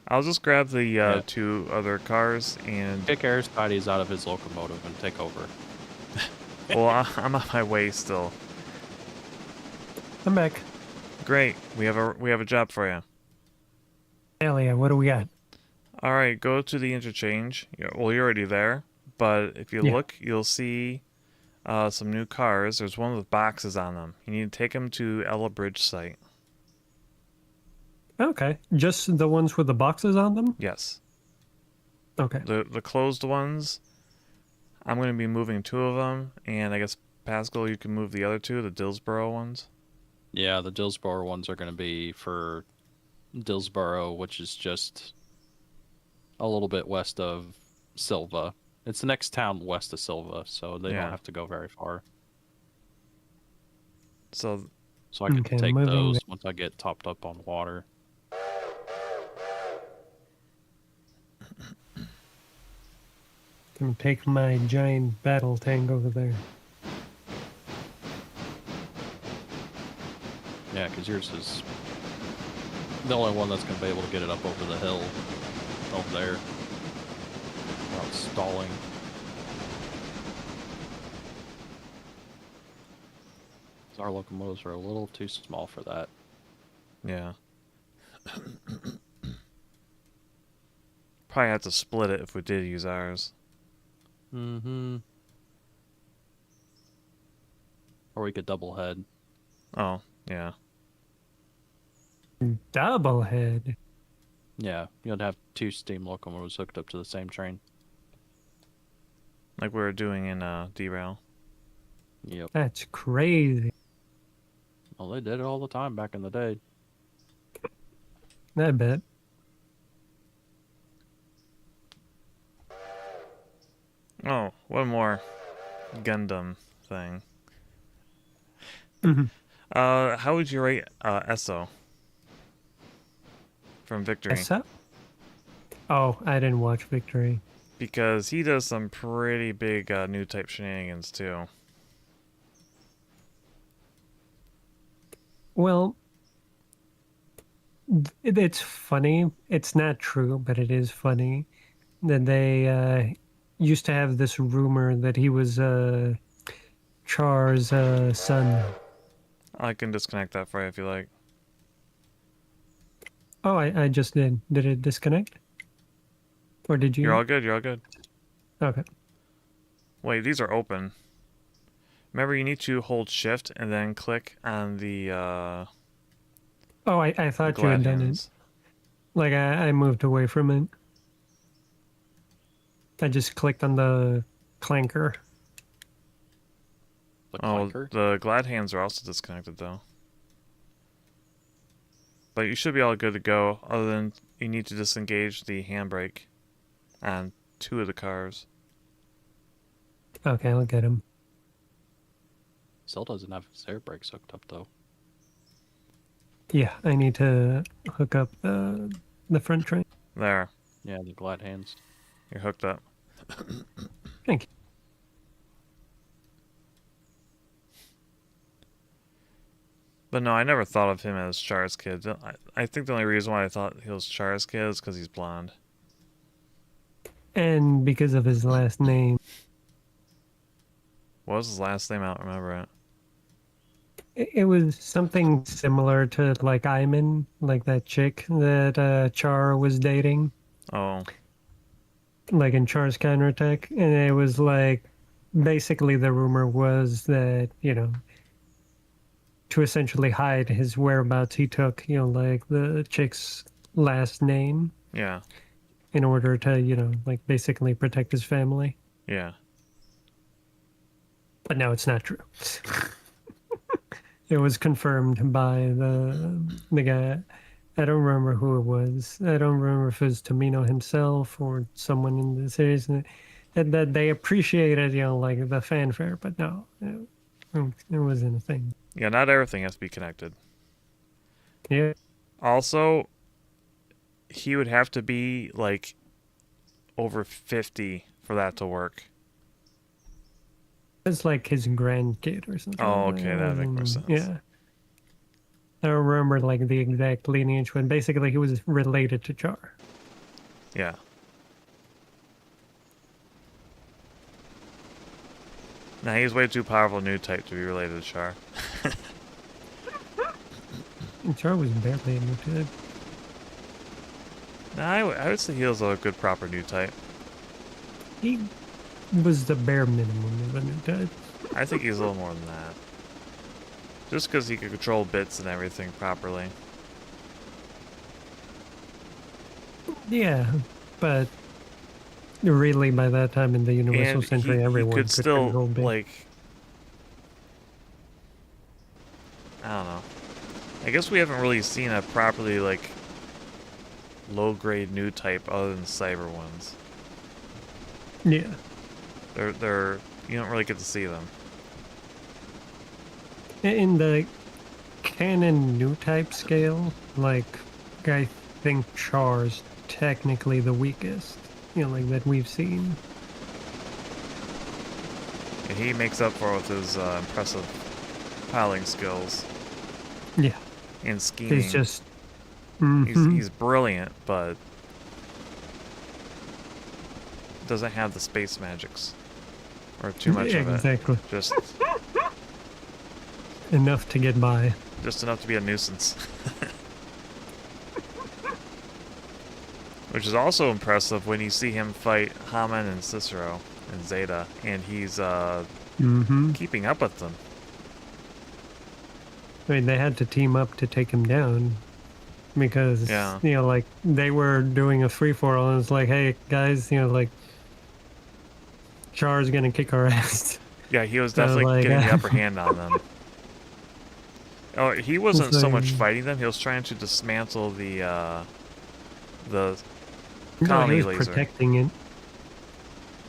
I'll just grab the Yeah. two other cars and... Kick Aristides out of his locomotive and take over. Well, I'm on my way still. I'm back. Great. We have a job for you. Hell yeah, what do we got? Alright, go to the interchange. Well, you're already there. But if you look, you'll see some new cars. There's one with boxes on them. You need to take them to Ella Bridge site. Okay, just the ones with the boxes on them? Yes. Okay. The closed ones, I'm going to be moving two of them, and I guess, Pascal, you can move the other two, the Dillsboro ones. Yeah, the Dillsboro ones are going to be for Dillsboro, which is just a little bit west of Silva. It's the next town west of Silva, so they don't have to go very far. So I can Okay, take moving those the- once I get topped up on water. Gonna take my giant battle tank over there. Yeah, because yours is the only one that's going to be able to get it up over the hill over there without stalling. Our locomotives are a little too small for that. yeah. Probably have to split it if we did use ours. Mm-hmm. Or we could double head. Oh, yeah. Double head. Yeah, you'd have two steam locomotives hooked up to the same train. Like we were doing in Derail. Yep. That's crazy. Well, they did it all the time back in the day. I bet. Oh, one more Gundam thing. Mhm. How would you rate Esso from Victory? Essa? Oh, I didn't watch Victory. Because he does some pretty big new type shenanigans too. Well, it's funny. It's not true, but it is funny that they used to have this rumor that he was Char's son. I can disconnect that for you if you like. Oh, I just did. Did it disconnect? Or did You're you? all good. You're all good. Okay. Wait, these are open. Remember, you need to hold shift and then click on the Oh, I thought you glad had done it. hands. Like, I moved away from it. I just clicked on the clanker. The Oh, clanker. the glad hands are also disconnected though. But you should be all good to go, other than you need to disengage the handbrake on 2 of the cars. Okay, I'll get him. Still doesn't have his air brakes hooked up though. Yeah, I need to hook up the front train. There, Yeah, the glad hands. you're hooked up. Thank you. But no, I never thought of him as Char's kid. I think the only reason why I thought he was Char's kid is because he's blonde. And because of his last name, What was his last name? I don't remember it. it was something similar to like Iman, like that chick that Char was dating, Oh, like in Char's counterattack. And it was like basically the rumor was that, to essentially hide his whereabouts, he took, like the chick's last name yeah, in order to, like basically protect his family. yeah. But no, it's not true. It was confirmed by the guy. I don't remember who it was. I don't remember if it was Tamino himself or someone in the series. That they appreciated, like the fanfare, but no, it wasn't a thing. Yeah, not everything has to be connected. Yeah, Also, he would have to be, like, over 50 for that to work. it's like his grandkid or something. Oh, Like, okay, it that makes more wasn't- sense. Yeah. I don't remember like the exact lineage, but basically he was related to Char. Yeah. Nah, he's way too powerful new type to be related to Char. And Char was barely a new type. Nah, I would say he was a good proper new type. He was the bare minimum of a new type. I think he's a little more than that. Just because he could control bits and everything properly. Yeah, but really by that time in the Universal And Century, he everyone could still, control bits. like... I don't know. I guess we haven't really seen a properly, like, low-grade new type other than cyber ones. Yeah. They're you don't really get to see them. In the canon new type scale, like, I think Char's technically the weakest, like that we've seen. And he makes up for it with his impressive piloting skills Yeah. and scheming. He's just. Mhm. He's brilliant, but doesn't have the space magics or too much of it. Exactly. Just Enough to get by. enough to be a nuisance. Which is also impressive when you see him fight Haman and Cicero and Zeta, and he's keeping up with them. I mean, they had to team up to take him down because, Yeah. like, they were doing a free-for-all, and it's like, hey, guys, like, Char's gonna kick our ass. Yeah, he was definitely like, getting the upper hand on them. Oh, he wasn't It's so like- much fighting them. He was trying to dismantle the No, colony he was laser. protecting it.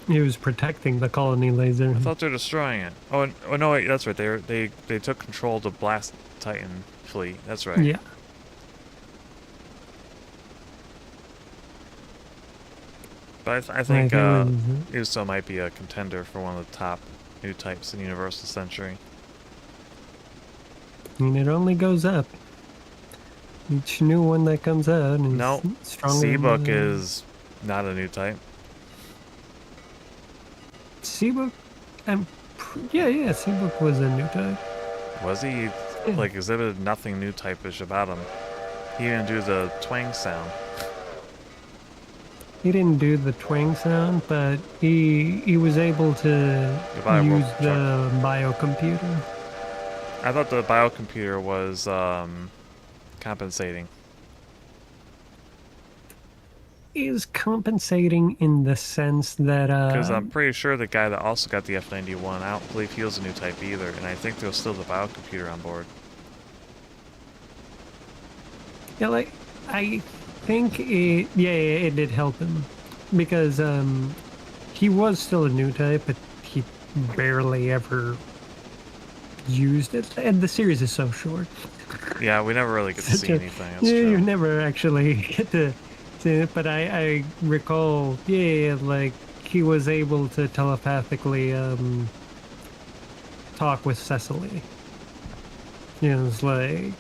He was protecting the colony laser. I thought they were destroying it. Oh no, wait, that's right. They took control of the Blast Titan fleet. That's right. Yeah. But I think Like, it was- Uso might be a contender for one of the top new types in Universal Century. I mean, it only goes up. Each new one that comes out is No, stronger. Seabook than- is not a new type. Seabook, yeah, Seabook was a new type. Was he? Yeah. Like, exhibited nothing new typish about him. He didn't do the twang sound. He didn't do the twang sound, but he was able to Goodbye, use Wolf the biocomputer. I thought the biocomputer was compensating. Is compensating in the sense that Because I'm pretty sure the guy that also got the F-91, I don't believe he was a new type either, and I think there was still the biocomputer on board. yeah, like I think it did help him because he was still a new type, but he barely ever used it, and the series is so short. Yeah, we never really get to see anything. That's Yeah, true. you never actually get to see it, but I recall, like he was able to telepathically talk with Cecily. It was like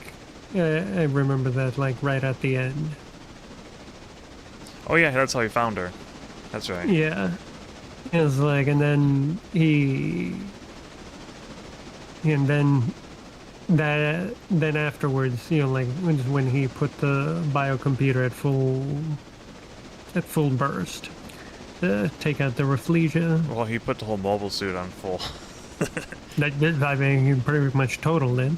I remember that like right at the end. Oh yeah, that's how he found her. That's right. Yeah, it was like, and then then afterwards, like when he put the biocomputer at full burst to take out the Rafflesia. Well, he put the whole mobile suit on full. I mean, he pretty much totaled it.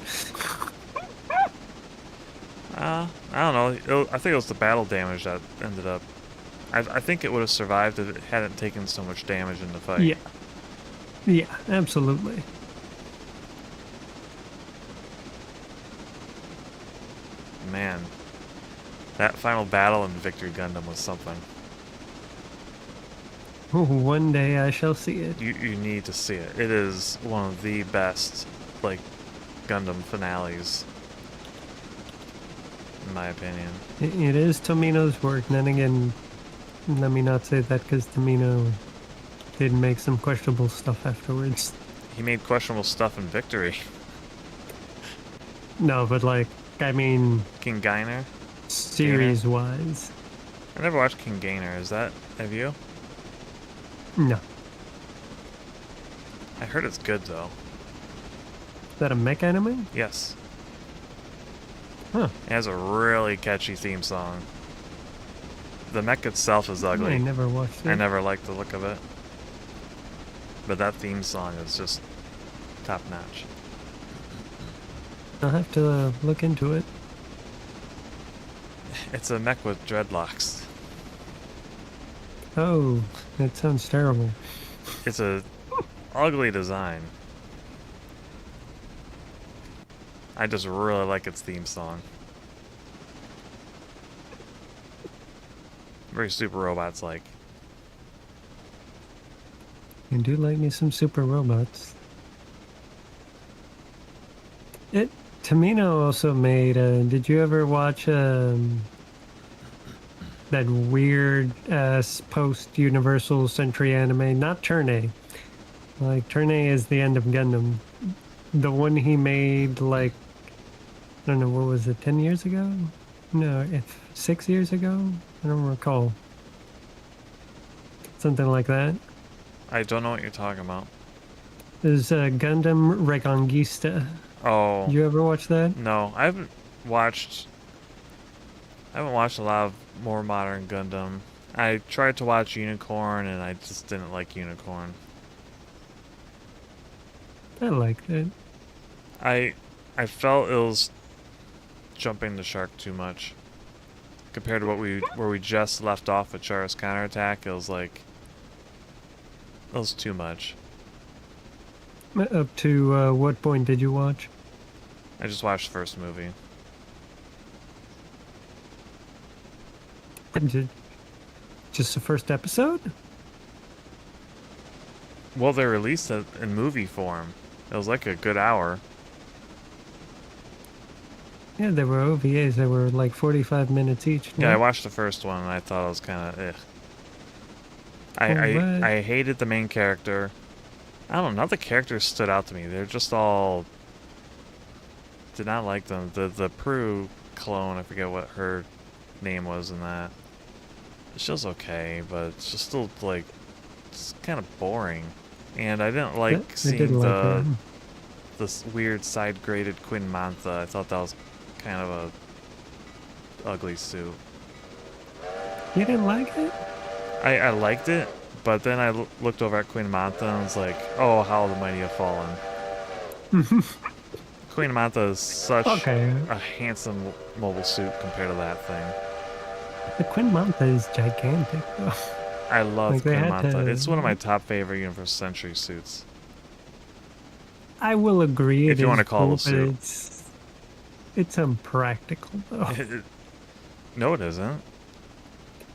I don't know. I think it was the battle damage that ended up. I think it would have survived if it hadn't taken so much damage in the fight. Yeah, absolutely. Man, that final battle in Victory Gundam was something. One day I shall see it. You need to see it. It is one of the best, like, Gundam finales, in my opinion. It is Tomino's work. And then again, let me not say that because Tomino did make some questionable stuff afterwards. He made questionable stuff in Victory. No, but like, I mean, King Gainer? series-wise. I never watched King Gainer. Have you? No. I heard it's good, though. Is that a mech anime? Yes. Huh. It has a really catchy theme song. The mech itself is ugly. I never watched it. I never liked the look of it. But that theme song is just top notch. I'll have to look into it. It's a mech with dreadlocks. Oh, that sounds terrible. It's a ugly design. I just really like its theme song. Very Super Robots like. I do like me some super robots. Tamino also made. Did you ever watch that weird ass post Universal Century anime? Not Turne. Like Turne is the end of Gundam. The one he made like I don't know, what was it, 10 years ago? No, 6 years ago? I don't recall. Something like that. I don't know what you're talking about. There's Gundam Reconquista. Oh. Did you ever watch that? No, I haven't watched a lot of more modern Gundam. I tried to watch Unicorn and I just didn't like Unicorn. I liked it. I felt it was jumping the shark too much. Compared to where we just left off with Chara's counterattack, it was too much. Up to what point did you watch? I just watched the first movie. Just the first episode? Well, they released it in movie form. It was like a good hour. Yeah, there were OVAs. They were like 45 minutes each. Yeah, I no? watched the first one and I thought it was kind of What? I hated the main character. I don't know, none of the characters stood out to me. They're just all... Did not like them. The Prue clone, I forget what her name was in that. She was okay, but it's just still, like, it's kind of boring. And I didn't Yeah, like I did seeing like her. this weird side-graded Queen Mantha. I thought that was kind of a ugly suit. You didn't like it? I liked it, but then I looked over at Queen Mantha and was like, oh, how the mighty have fallen. Queen Mantha is such Okay. a handsome mobile suit compared to that thing. The Queen Mantha is gigantic, though. I love Like, they Queen had Mantha. It's one of my to... top favorite Universal Century suits. I will agree If it you want is to call it cool, a but suit. it's impractical, though. No, it isn't.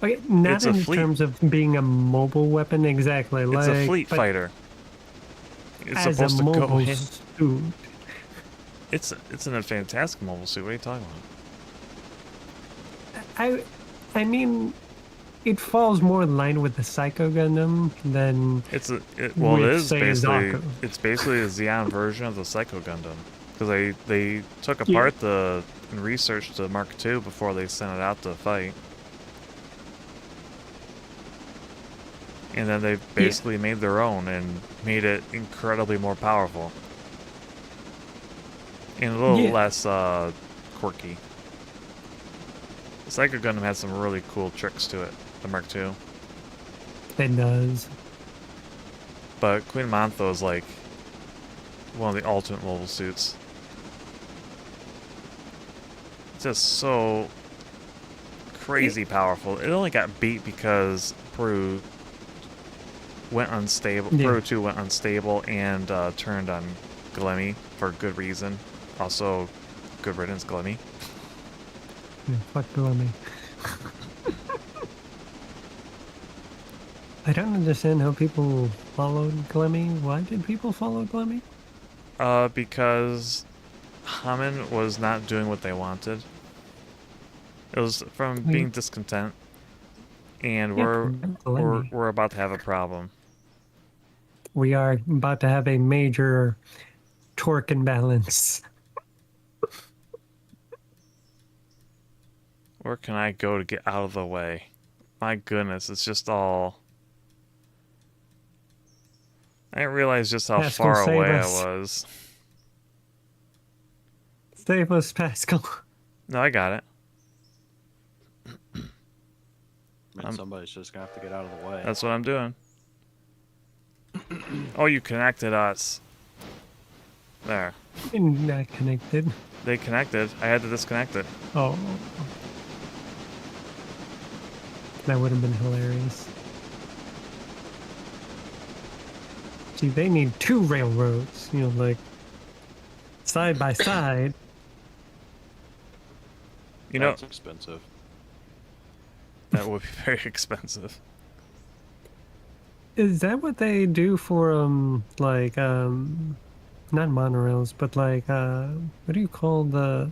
Okay, not It's a in fleet. terms of being a mobile weapon, exactly. It's a like, fleet but fighter. It's as a supposed to go mobile in. suit, It's in a fantastic mobile suit. What are you talking about? I mean, it falls more in line with the Psycho Gundam than Well, it with, is say, basically Zaku. it's basically a Xeon version of the Psycho Gundam because they took Yeah. apart and researched the Mark II before they sent it out to fight, and then they basically made their own and made it incredibly more powerful and a little less quirky. The Psycho Gundam has some really cool tricks to it, the Mark II. It does. But Queen Mantha is like one of the ultimate mobile suits. It's just so crazy powerful. It only got beat because Peru went unstable. Yeah. Peru 2 went unstable and turned on Glemmy for good reason. Also, good riddance, Glemmy. Yeah, fuck Glemmy. I don't understand how people followed Glemmy. Why did people follow Glemmy? Because Hammond was not doing what they wanted. It was from being discontent, and Yeah, Glemmy. we're about to have a problem. We are about to have a major torque imbalance. Where can I go to get out of the way? My goodness, it's just all... I didn't realize just how Pascal, far save away I us. was. Save us, Pascal. No, I got it. Somebody's just gonna have to get out of the way. That's what I'm doing. Oh, you connected us. There. Not connected. They connected. I had to disconnect it. Oh. That would have been hilarious. See, they need two railroads, you know, like side by side. You know, That's expensive. that would be very expensive. Is that what they do for like not monorails, but like what do you call the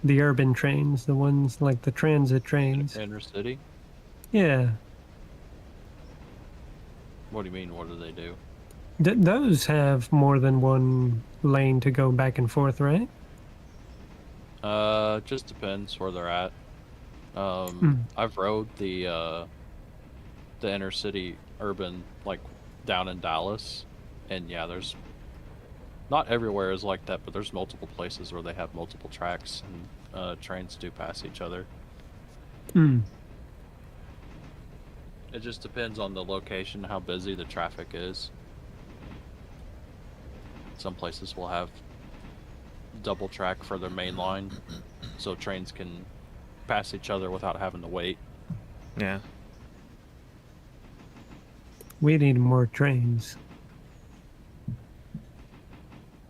urban trains, the ones like the transit trains? Inner city? Yeah. What do you mean? What do they do? Those have more than one lane to go back and forth, right? Just depends where they're at. Hmm. I've rode the inner city urban, like down in Dallas, and yeah, there's not everywhere is like that, but there's multiple places where they have multiple tracks and trains do pass each other. Hmm. It just depends on the location, how busy the traffic is. Some places will have double track for their main line, so trains can pass each other without having to wait. Yeah. We need more trains.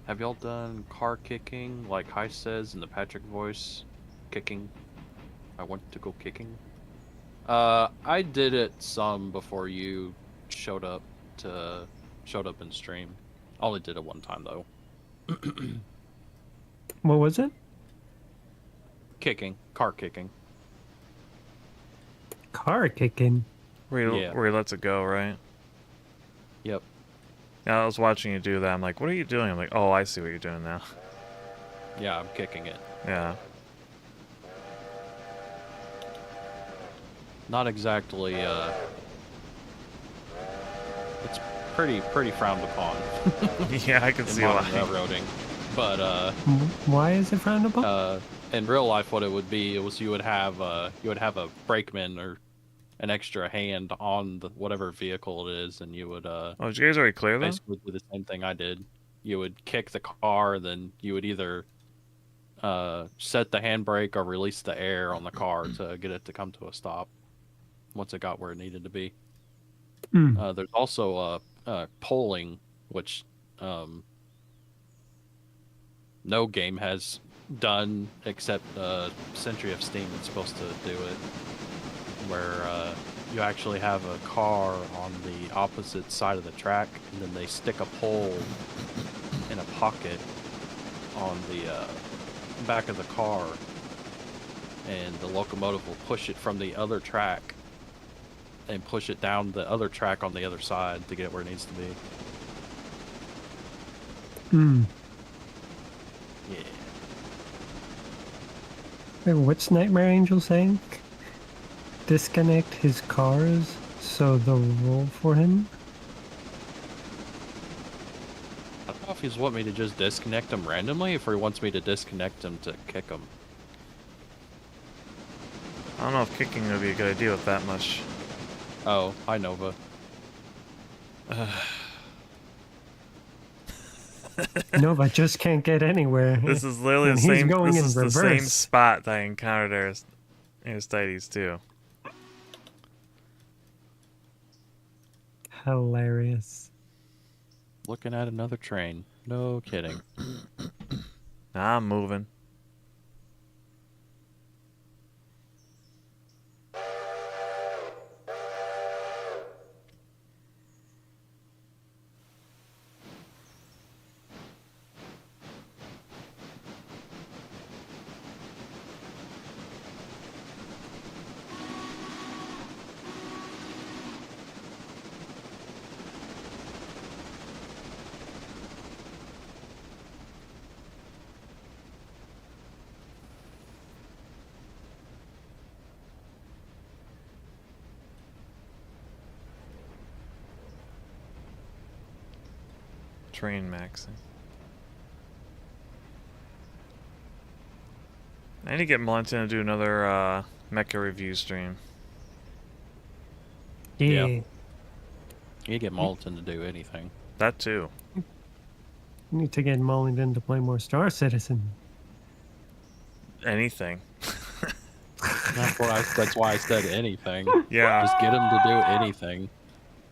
Have y'all done car kicking, like Heist says in the Patrick voice? Kicking. I want to go kicking. I did it some before you showed up in stream. I only did it one time though. What was it? Kicking, car kicking. Car kicking. Where Yeah. he lets it go, right? Yep. Yeah, I was watching you do that. I'm like, what are you doing? I'm like, oh, I see what you're doing now. Yeah, I'm kicking it. Yeah. Not exactly. pretty frowned upon Yeah, I can in see modern why. railroading. But Why is it frowned upon? in real life, what it would be, it was you would have a brakeman or an extra hand on the whatever vehicle it is, and you would Oh, did you guys already clear them? basically do the same thing I did. You would kick the car, then you would either set the handbrake or release the air on the car to get it to come to a stop once it got where it needed to be. There's also polling, which no game has done except Century of Steam is supposed to do it, where you actually have a car on the opposite side of the track, and then they stick a pole in a pocket on the back of the car, and the locomotive will push it from the other track and push it down the other track on the other side to get it where it needs to be. Yeah. Wait, what's Nightmare Angel saying? Disconnect his cars so they'll roll for him? I don't know if he's want me to just disconnect them randomly, if he wants me to disconnect them to kick them. I don't know if kicking would be a good idea with that much. Oh, hi Nova. Nova just can't get anywhere. This is literally the And he's same. going This in is the same reverse. spot that I encountered Aristides too. Hilarious. Looking at another train. No kidding. Nah, I'm moving. Train maxing. I need to get Melinton to do another mecha review stream. Yeah. You need to get Molten to do anything. That too. Need to get Mullington to play more Star Citizen. Anything. That's why I said anything. Yeah. Just get him to do anything.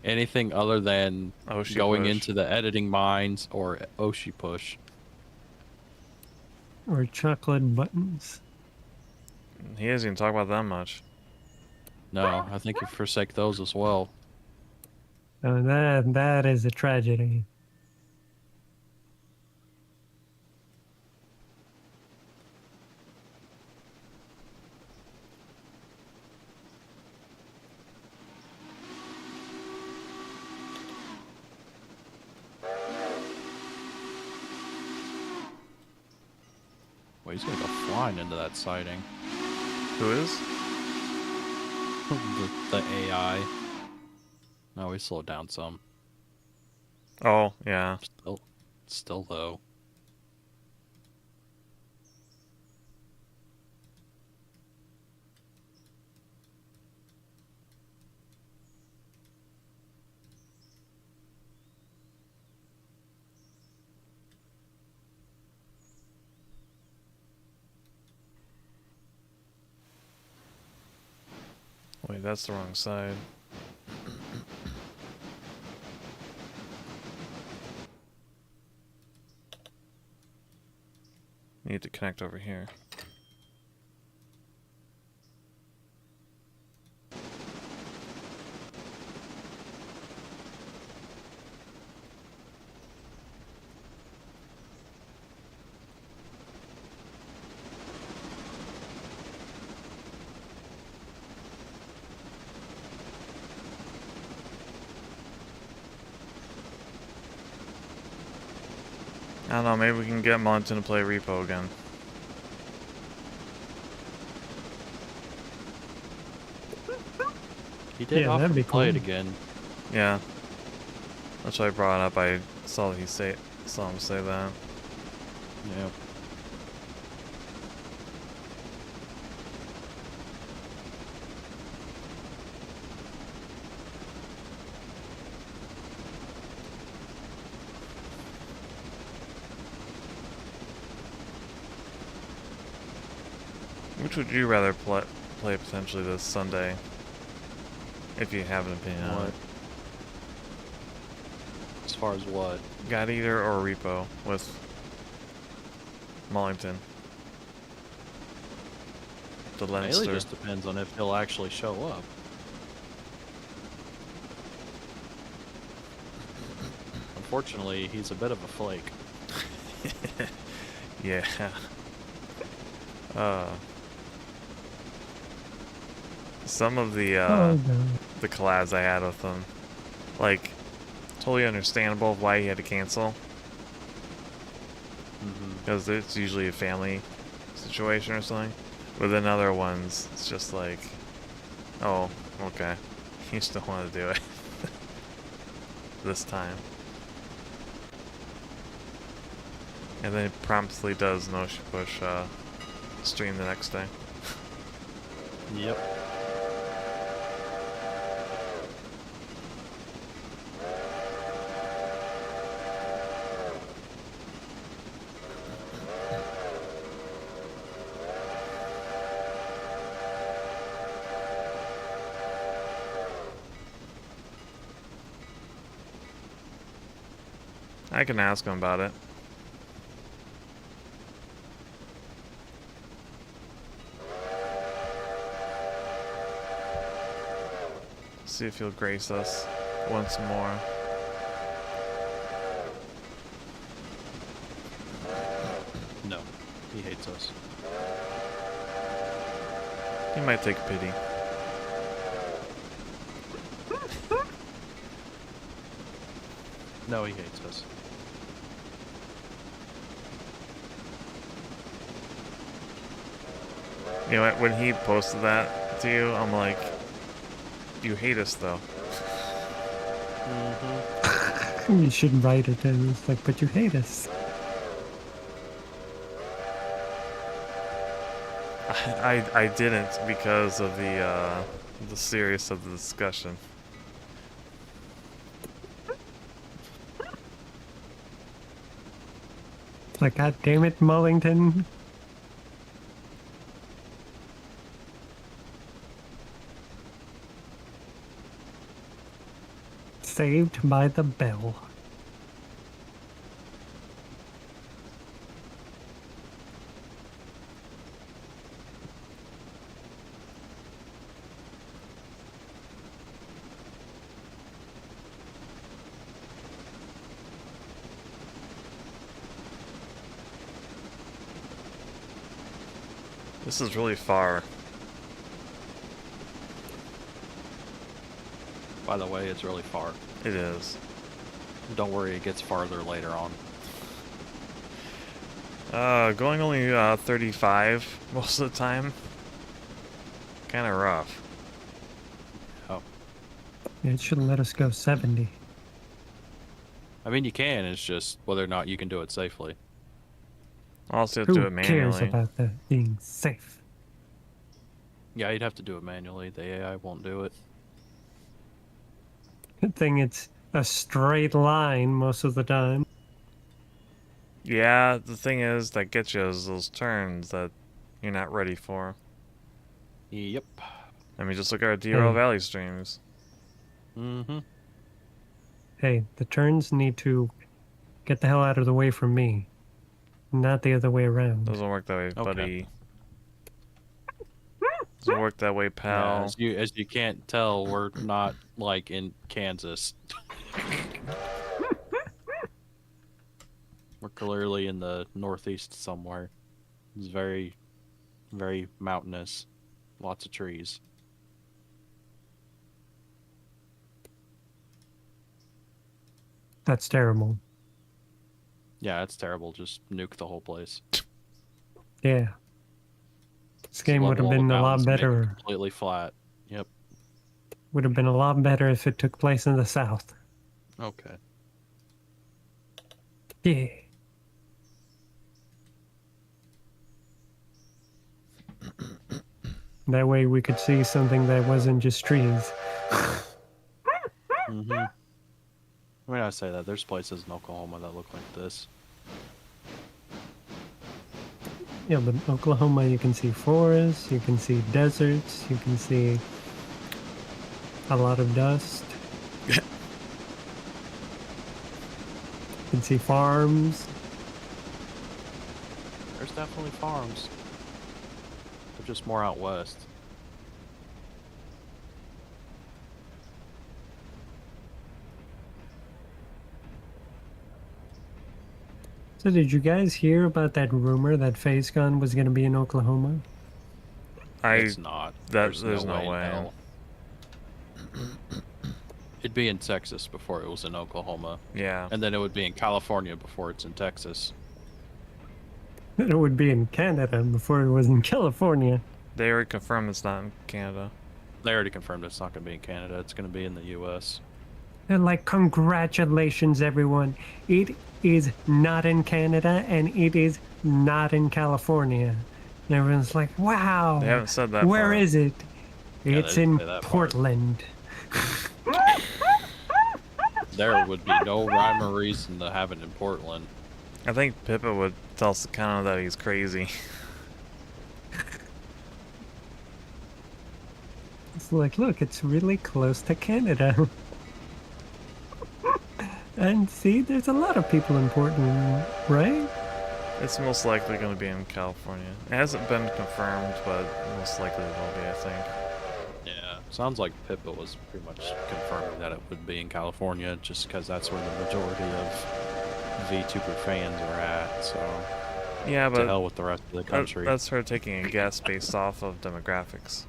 Anything other than Oshi going push. into the editing mines or Oshi push. Or chocolate buttons. He doesn't even talk about that much. No, I think you forsake those as well. Oh, that is a tragedy. Well, he's gonna go flying into that siding. Who is? the AI. No, we slowed down some. Oh, yeah. Still though. Wait, that's the wrong side. Need to connect over here. I don't know, maybe we can get Monton to play Repo again. He did Yeah, offer that'd be to play it cool. again. Yeah. That's why I brought it up. I saw him say that. Yeah. Which would you rather play potentially this Sunday? If you have an opinion on What? it. As far as what? God Eater or Repo with Mullington. The Mainly Leinster. just depends on if he'll actually show up. Unfortunately, he's a bit of a flake. Yeah. Some of the Oh, no. the collabs I had with him, like, totally understandable of why he had to cancel. Because it's usually a family situation or something. But then other ones, it's just like, oh, okay. You still want to do it. This time. And then it promptly does no push stream the next day. Yep. I can ask him about it. See if he'll grace us once more. No, he hates us. He might take pity. No, he hates us. You know what? When he posted that to you, I'm like, you hate us though. You should write it and it's like, but you hate us. I didn't because of the serious of the discussion. It's like, God damn it, Mullington. Saved by the bell. This is really far. By the way, it's really far. It is. Don't worry, it gets farther later on. Going only 35 most of the time. Kind of rough. Oh. It shouldn't let us go 70. I mean, you can, it's just whether or not you can do it safely. Also, have to do Who it cares manually. about that being safe? Yeah, you'd have to do it manually. The AI won't do it. Good thing it's a straight line most of the time. Yeah, the thing is that gets you is those turns that you're not ready for. Yep. I mean, just look at our DRL Hey. Valley streams. Mm-hmm. Hey, the turns need to get the hell out of the way from me, not the other way around. Doesn't work that way, Okay. buddy. Doesn't work that way, Yeah, pal. as you can't tell, we're not like in Kansas. We're clearly in the northeast somewhere. It's very, very mountainous. Lots of trees. That's terrible. Yeah, it's terrible. Just nuke the whole place. Yeah. This game would Level have all the been a lot mountains, make it better. completely flat. Yep. Would have been a lot better if it took place in the south. Okay. Yeah. That way we could see something that wasn't just trees. Mm-hmm. I mean, I say that there's places in Oklahoma that look like this. Yeah, but Oklahoma, you can see forests, you can see deserts, you can see a lot of dust. You can see farms. There's definitely farms. They're just more out west. So did you guys hear about that rumor that FaceCon was going to be in Oklahoma? It's not. There's no no way. In way. hell. It'd be in Texas before it was in Oklahoma. Yeah. And then it would be in California before it's in Texas. That it would be in Canada before it was in California. They already confirmed it's not in Canada. They already confirmed it's not going to be in Canada. It's going to be in the U.S. They're like, congratulations, everyone. It is not in Canada and it is not in California. And everyone's like, wow. They haven't said that Where part. is it? Yeah, It's they didn't in say that part. Portland. There would be no rhyme or reason to have it in Portland. I think Pippa would tell Sakana that he's crazy. It's like, look, it's really close to Canada. And see, there's a lot of people in Portland, right? It's most likely going to be in California. It hasn't been confirmed, but most likely it will be, I think. Yeah, sounds like Pippa was pretty much confirming that it would be in California, just because that's where the majority of VTuber fans are at. So Yeah, to but hell with the rest of the country. that's her taking a guess based off of demographics.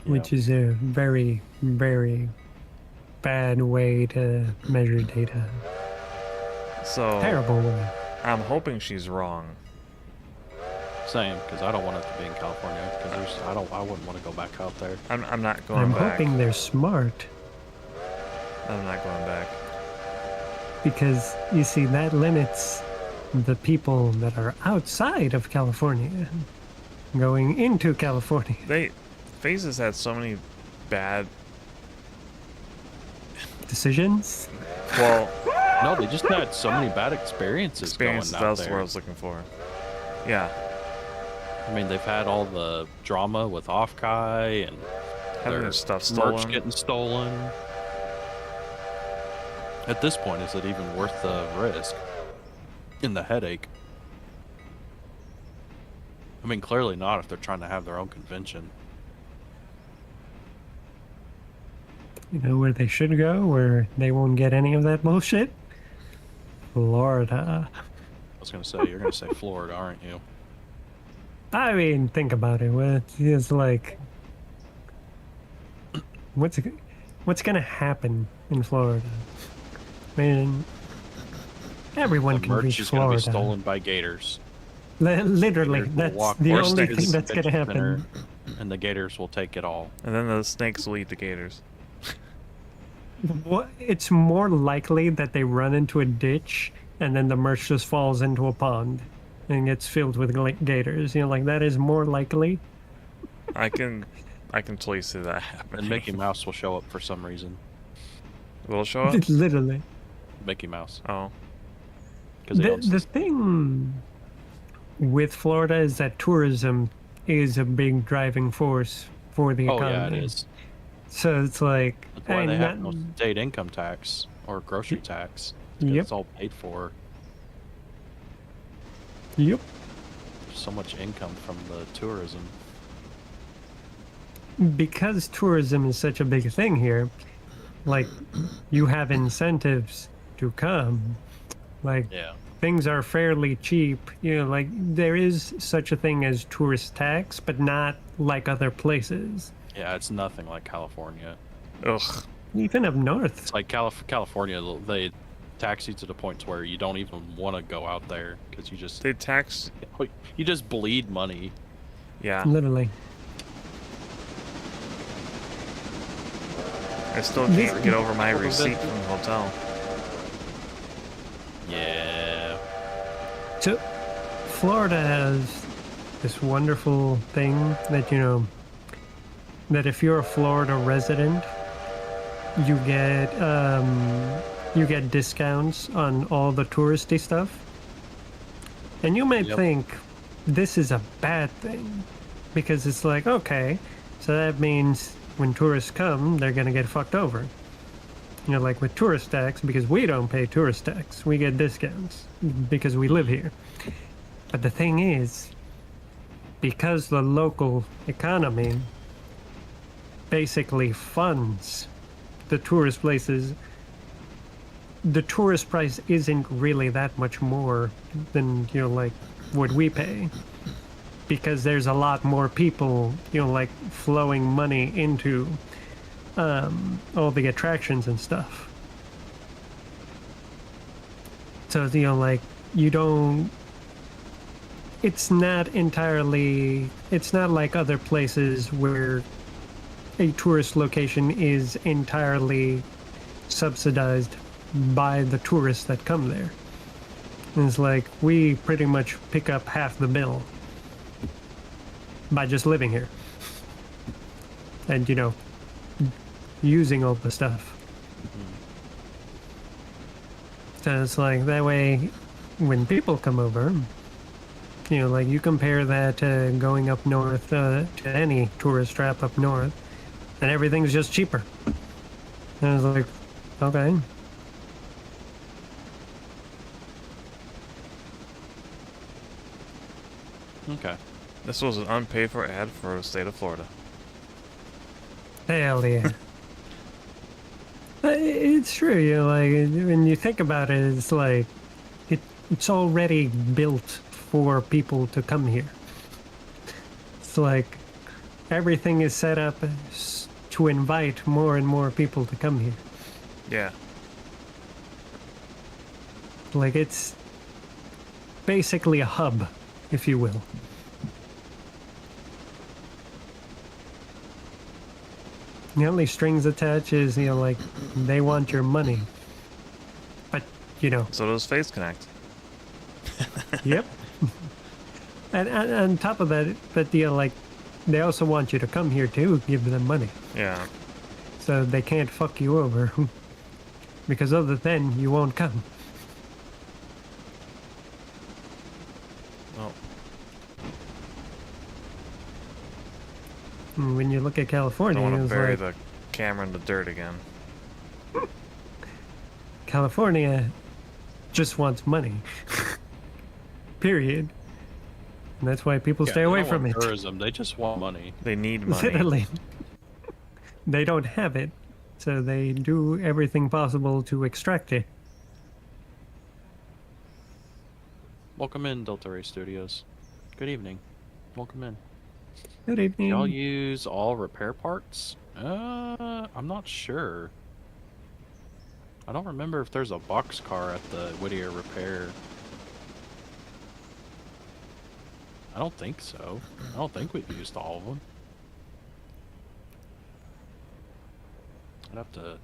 Which is a very, very bad way to measure data. So Terrible way. I'm hoping she's wrong. Same, because I don't want it to be in California. Because I wouldn't want to go back out there. I'm not going I'm back. hoping they're smart. I'm not going back. Because, you see, that limits the people that are outside of California going into California. FaZe has had so many bad. Decisions? Well, No, they just had so many bad experiences going out that's there. what I was looking for. Yeah. I mean, they've had all the drama with Offkai and Having their their stuff merch stolen. getting stolen. At this point, is it even worth the risk and the headache? I mean, clearly not if they're trying to have their own convention. You know where they should go, where they won't get any of that bullshit? Florida. I was going to say, you're going to say Florida, aren't you? I mean, think about it. It's like, what's gonna happen in Florida? I mean, everyone The can merch reach is going to be Florida. stolen by gators. Literally, Gators will that's walk the horse only to thing that's gonna convention center, happen. And the gators will take it all. And then the snakes will eat the gators. It's more likely that they run into a ditch and then the merch just falls into a pond and gets filled with gators. You know, like that is more likely. I can totally see that happening. And Mickey Mouse will show up for some reason. Will it show up? Literally. Mickey Mouse. Oh. Because The thing with Florida is that tourism is a big driving force for the Oh, economy. yeah, it is. So it's like, That's why hey, they have no state income tax or grocery tax. It's 'cause Yep. It's all paid for. Yep. There's so much income from the tourism. Because tourism is such a big thing here, like, you have incentives to come. Like, Yeah. things are fairly cheap. You know, like, there is such a thing as tourist tax, but not like other places. Yeah, it's nothing like California. Ugh. Even up north. It's like California, they tax you to the point where you don't even want to go out there because you just They tax. bleed money. Yeah. Literally. I still can't get over my receipt from the hotel. So, Florida has this wonderful thing that, that if you're a Florida resident, you get discounts on all the touristy stuff. And you might Yep. think this is a bad thing because it's like, okay, so that means when tourists come, they're going to get fucked over. Like with tourist tax, because we don't pay tourist tax, we get discounts because we live here. But the thing is, because the local economy basically funds the tourist places, the tourist price isn't really that much more than, like what we pay. Because there's a lot more people, like flowing money into all the attractions and stuff. So, like, you don't, it's not like other places where a tourist location is entirely subsidized by the tourists that come there. And it's like, we pretty much pick up half the bill by just living here. And, using all the stuff. So it's like, that way, when people come over, like you compare that to going up north, to any tourist trap up north, and everything's just cheaper. And I was like, okay. Okay. This was an unpaid for ad for the state of Florida. Hell yeah. It's true, like, when you think about it, it's like, it's already built for people to come here. It's like, everything is set up to invite more and more people to come here. Yeah. Like, it's basically a hub, if you will. The only strings attached is, like, they want your money. But, So does Face Connect. Yep. And on top of that, but, like, they also want you to come here too, give them money. Yeah. So they can't fuck you over. Because other than, you won't come. Oh. And when you look at California, Don't want to it's bury like, the camera in the dirt again. California just wants money. Period. And that's why people stay they away don't from want it. tourism. They just want money. They need money. Literally. They don't have it, so they do everything possible to extract it. Welcome in, Delta Ray Studios. Good evening. Welcome in. Good evening. Y'all use all repair parts? I'm not sure. I don't remember if there's a boxcar at the Whittier Repair. I don't think so. I don't think we've used all of them. I'd have to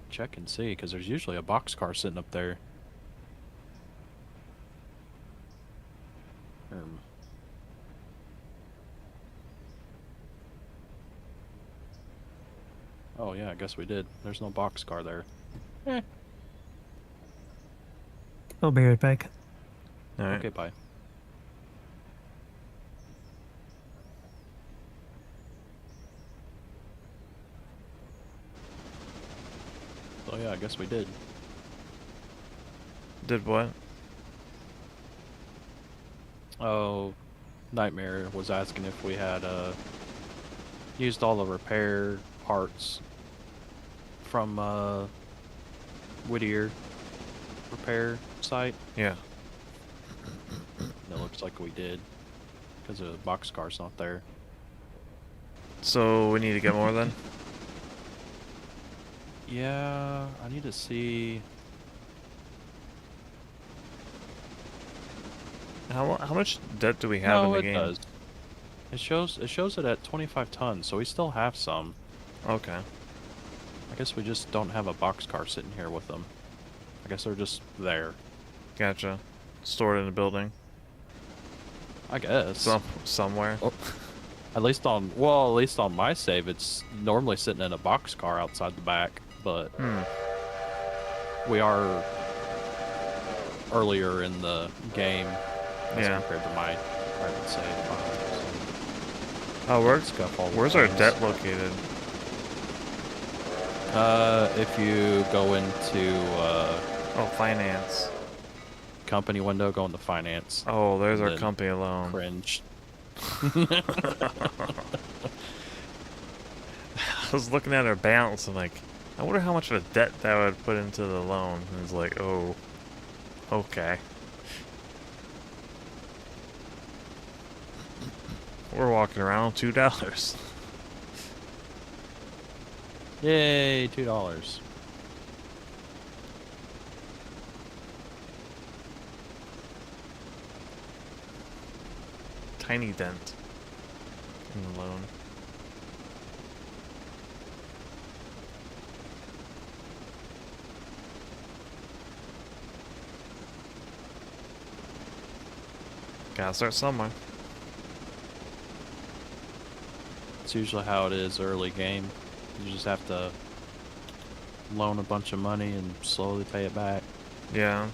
check and see, because there's usually a boxcar sitting up there. Oh yeah, I guess we did. There's no boxcar there. Eh. I'll be right back. All right. Okay, bye. Oh yeah, I guess we did. Did what? Oh, Nightmare was asking if we had used all the repair parts from Whittier repair site. Yeah. It looks like we did, because the boxcar's not there. So we need to get more then? Yeah, I need to see. How much debt do we have in No, the it game? does. It shows it at 25 tons, so we still have some. Okay. I guess we just don't have a boxcar sitting here with them. I guess they're just there. Gotcha. stored in a building. I guess. Somewhere. Oh, at least on my save, it's normally sitting in a boxcar outside the back, but we are earlier in the game as compared to my private save file. Oh, where's our debt located? If you go into finance. company window, go into finance. Oh, there's our company loan. Cringe. I was looking at our balance and like, I wonder how much of a debt that would put into the loan. And it's like, oh, okay. We're walking around $2. Yay, $2. Tiny dent in the loan. Gotta start somewhere. It's usually how it is early game. You just have to loan a bunch of money and slowly pay it back. Yeah.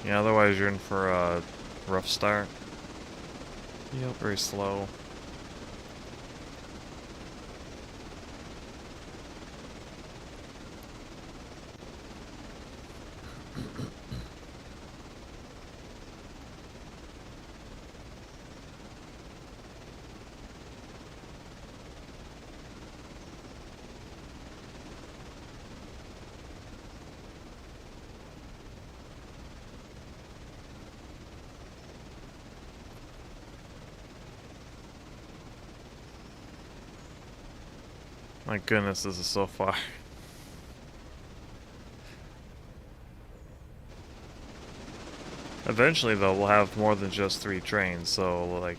Yeah, otherwise you're in for a rough start. Yep. Very slow. My goodness, this is so far. Eventually, though, we'll have more than just 3 trains, so, like,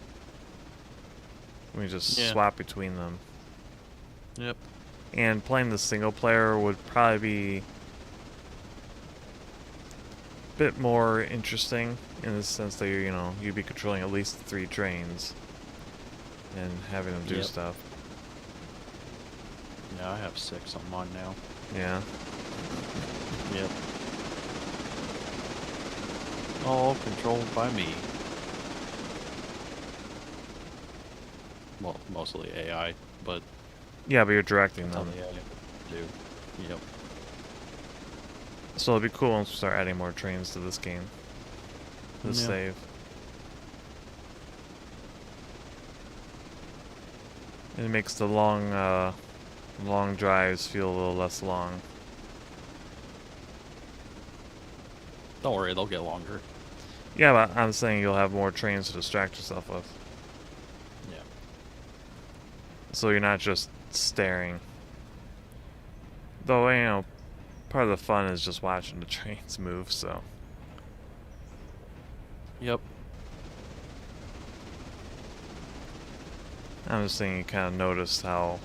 we just swap between them. Yep. And playing the single player would probably be a bit more interesting in the sense that, you'd be controlling at least 3 trains and having them do stuff. Yeah, I have 6 on mine now. Yeah. Yep. All controlled by me. Well, mostly AI, but... Yeah, but you're directing that's them. all the AI do. Yep. So it'll be cool once we start adding more trains to this game. This save. It makes the long drives feel a little less long. Don't worry, they'll get longer. Yeah, but I'm saying you'll have more trains to distract yourself with. Yeah. So you're not just staring. Though, part of the fun is just watching the trains move, so. Yep. I'm just saying you kind of noticed how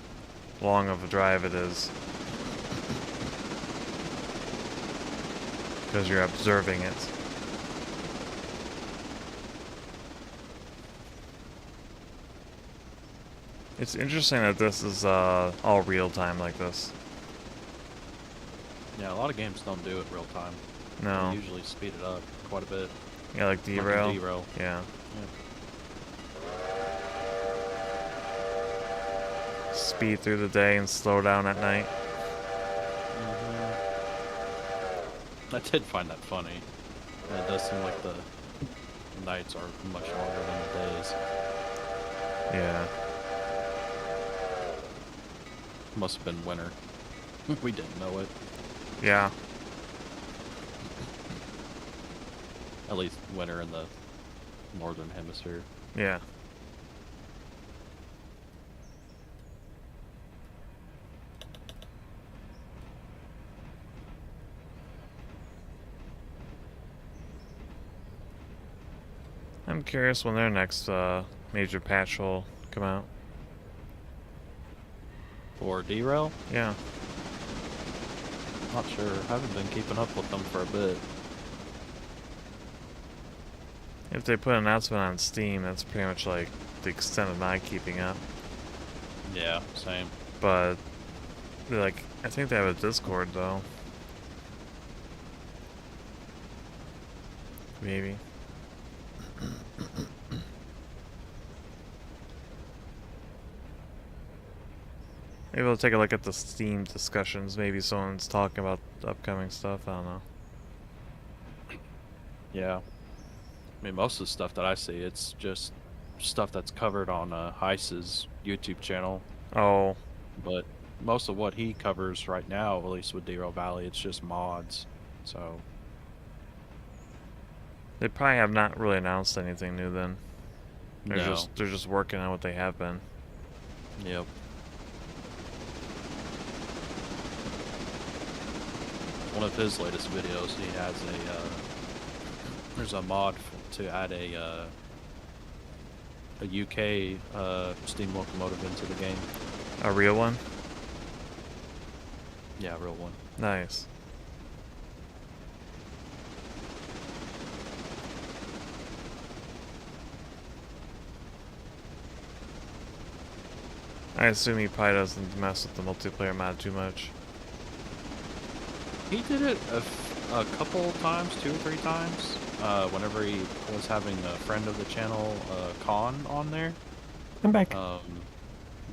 long of a drive it is. Because you're observing it. It's interesting that this is all real time like this. Yeah, a lot of games don't do it real time. No. They usually speed it up quite a bit. Yeah, like derail. Like derail. Yeah. Speed through the day and slow down at night. I did find that funny. And it does seem like the nights are much longer than the days. Yeah. Must have been winter. We didn't know it. Yeah. At least winter in the northern hemisphere. Yeah. I'm curious when their next major patch will come out. For derail? Yeah. Not sure. Haven't been keeping up with them for a bit. If they put an announcement on Steam, that's pretty much like the extent of my keeping up. Yeah, same. But like, I think they have a Discord though. Maybe. Maybe we'll take a look at the Steam discussions. Maybe someone's talking about upcoming stuff. I don't know. Yeah. I mean, most of the stuff that I see, it's just stuff that's covered on Heiss's YouTube channel. Oh, But most of what he covers right now, at least with Derail Valley, it's just mods. So, they probably have not really announced anything new then. They're no. just working on what they have been. Yep. One of his latest videos, he has there's a mod to add a UK steam locomotive into the game. A real one? Yeah, real one. Nice. I assume he probably doesn't mess with the multiplayer mod too much. He did it a couple times, 2 or 3 times, whenever he was having a friend of the channel, Khan, on there. I'm back.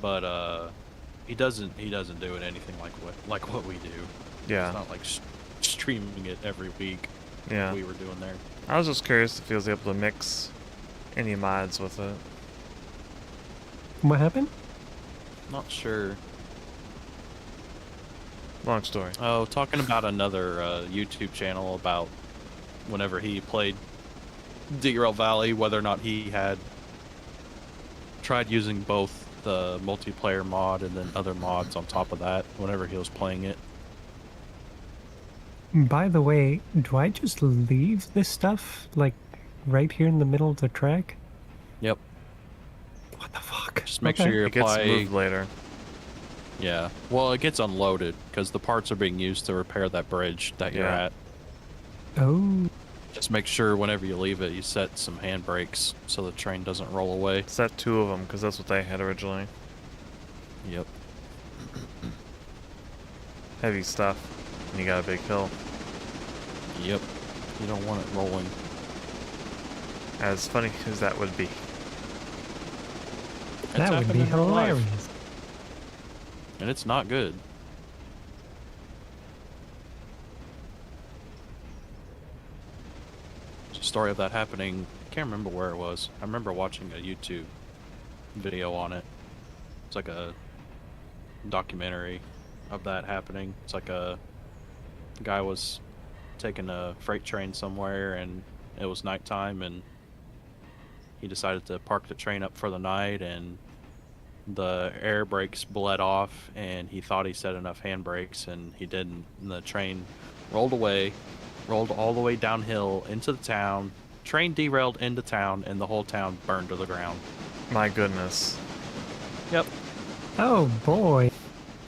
But he doesn't do it anything like what we do. Yeah. It's not like streaming it every week. Yeah. We were doing there. I was just curious if he was able to mix any mods with it. What happened? Not sure. Long story. Oh, talking about another YouTube channel about whenever he played Derail Valley, whether or not he had tried using both the multiplayer mod and then other mods on top of that whenever he was playing it. By the way, do I just leave this stuff, like, right here in the middle of the track? Yep. What the fuck? Just make Okay. sure you It gets apply. moved later. Yeah. Well, it gets unloaded because the parts are being used to repair that bridge that you're Yeah. at. Oh, Just make sure whenever you leave it, you set some handbrakes so the train doesn't roll away. Set 2 of them because that's what they had originally. Yep. Heavy stuff. And you got a big hill. Yep. You don't want it rolling. As funny as that would be. that would be happened in real life, hilarious. and it's not good. There's a story of that happening. I can't remember where it was. I remember watching a YouTube video on it. It's like a documentary of that happening. It's like a guy was taking a freight train somewhere and it was nighttime and he decided to park the train up for the night and the air brakes bled off and he thought he set enough handbrakes and he didn't, and the train rolled all the way downhill into the town. Train derailed into town and the whole town burned to the ground. My goodness. Yep. Oh boy.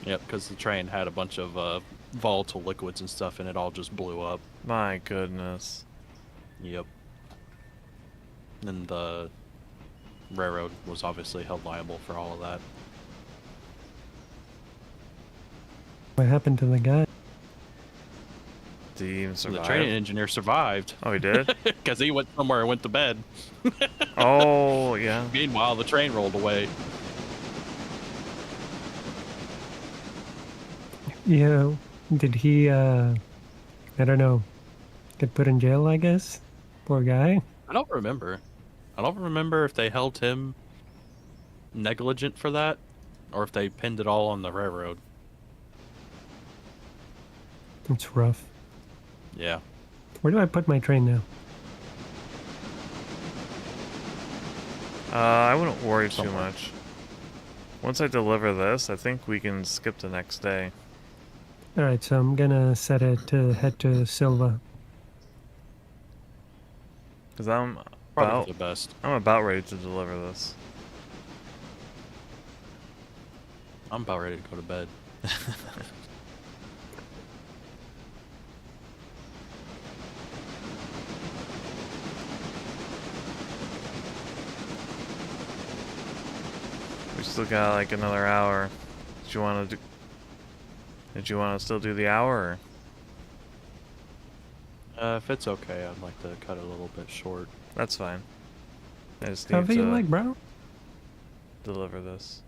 Yep, because the train had a bunch of volatile liquids and stuff and it all just blew up. My goodness. Yep. And the railroad was obviously held liable for all of that. What happened to the guy? Did he even And survive? the train engineer survived Oh, he did? because he went somewhere and went to bed. Oh, yeah. Meanwhile, the train rolled away. Yeah. Did he, I don't know, get put in jail, I guess? Poor guy. I don't remember. I don't remember if they held him negligent for that or if they pinned it all on the railroad. It's rough. Yeah. Where do I put my train now? I wouldn't worry too Somewhere. much. Once I deliver this, I think we can skip the next day. Alright, so I'm gonna set it to head to Silva. Because I'm Probably the best. about ready to deliver this. I'm about ready to go to bed. We still got like another hour. Did you want to do? Did you want to still do the hour? Or? If it's okay, I'd like to cut it a little bit short. That's fine. I just need However you to like, bro. deliver this.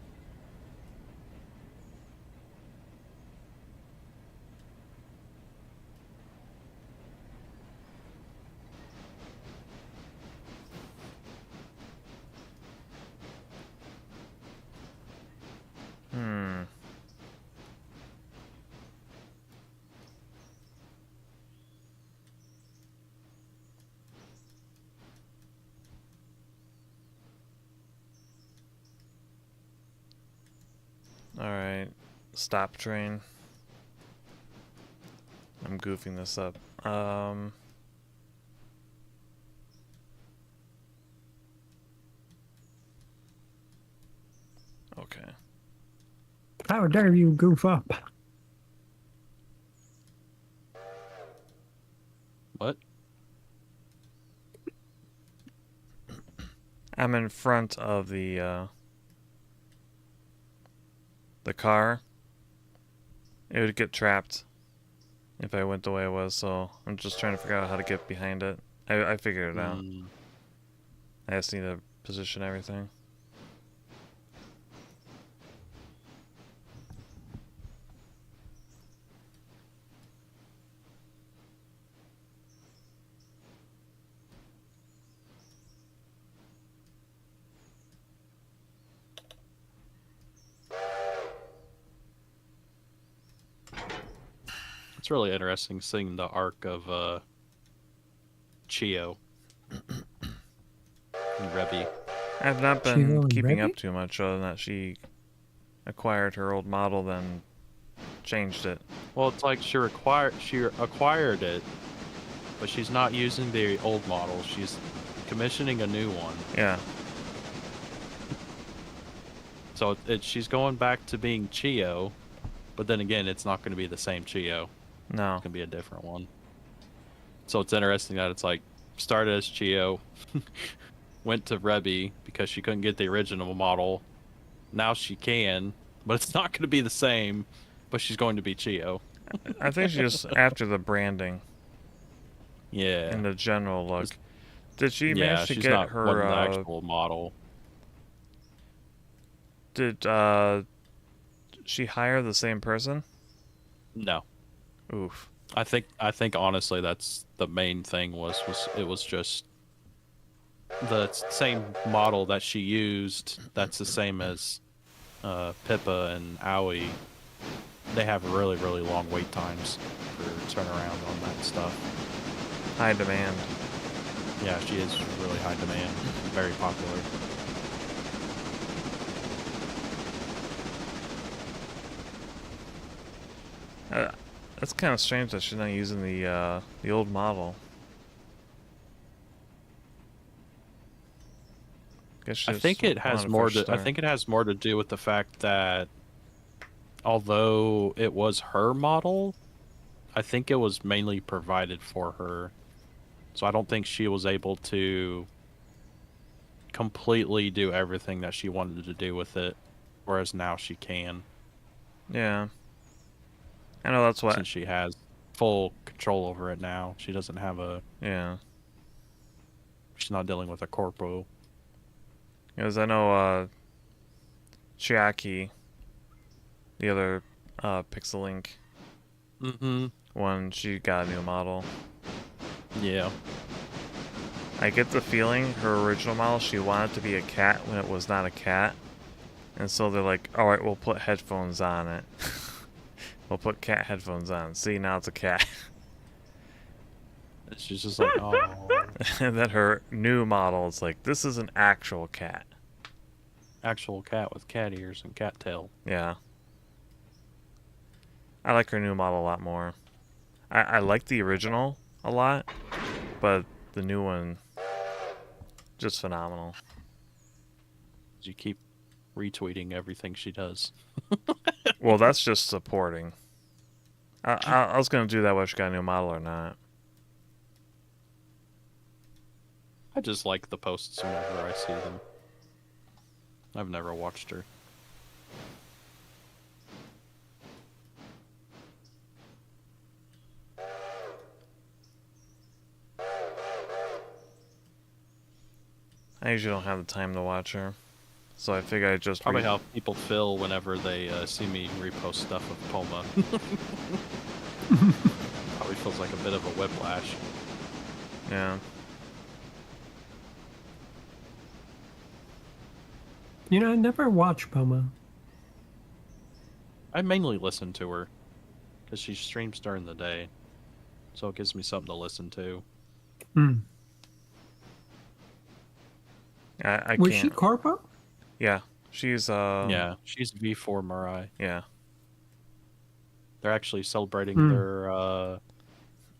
Hmm. Alright. Stop train. I'm goofing this up. Okay. How dare you goof up? What? I'm in front of the car. It would get trapped if I went the way I was, so I'm just trying to figure out how to get behind it. I figured it out. I just need to position everything. It's really interesting seeing the arc of Chio and Rebby. I've not Chio been and keeping Rebby? up too much other than that she acquired her old model, then changed it. Well, it's like she acquired it, but she's not using the old model. She's commissioning a new one. Yeah. So she's going back to being Chio, but then again, it's not going to be the same Chio. No. It's going to be a different one. So it's interesting that it's like started as Chio, went to Rebby because she couldn't get the original model. Now she can, but it's not going to be the same, but she's going to be Chio. I think she's just after the branding Yeah. and the general look. Did she Yeah, manage to she's get not her one of the actual model. Did she hire the same person? No. Oof. I think honestly that's the main thing was it was just the same model that she used. That's the same as Pippa and Aoi. They have really long wait times for turnaround on that stuff. High demand. Yeah, she is really high demand, very popular. That's kind of strange that she's not using the old model. I think it has more to. I think it has more to do with the fact that, although it was her model, I think it was mainly provided for her. So I don't think she was able to completely do everything that she wanted to do with it, whereas now she can. Yeah. I know that's what. Since she has full control over it now, she doesn't have a. Yeah. She's not dealing with a corpo. Because I know Chiaki, the other Pixel Link, when she got a new model. Yeah. I get the feeling her original model, she wanted to be a cat when it was not a cat. And so they're like, alright, we'll put headphones on it. We'll put cat headphones on. See, now it's a cat. She's just like, oh. And then her new model is like, this is an actual cat. Actual cat with cat ears and cat tail. Yeah. I like her new model a lot more. I like the original a lot, but the new one, just phenomenal. You keep retweeting everything she does. Well, that's just supporting. I was going to do that whether she got a new model or not. I just like the posts whenever I see them. I've never watched her. I usually don't have the time to watch her, so I figure I just Probably how people feel whenever they see me repost stuff of Poma. Probably feels like a bit of a whiplash. Yeah. You know, I never watch Poma. I mainly listen to her because she streams during the day, so it gives me something to listen to. Mm. I Was can't. she Corpo? Yeah. She's Yeah, she's V4 Mirai. Yeah. They're actually celebrating their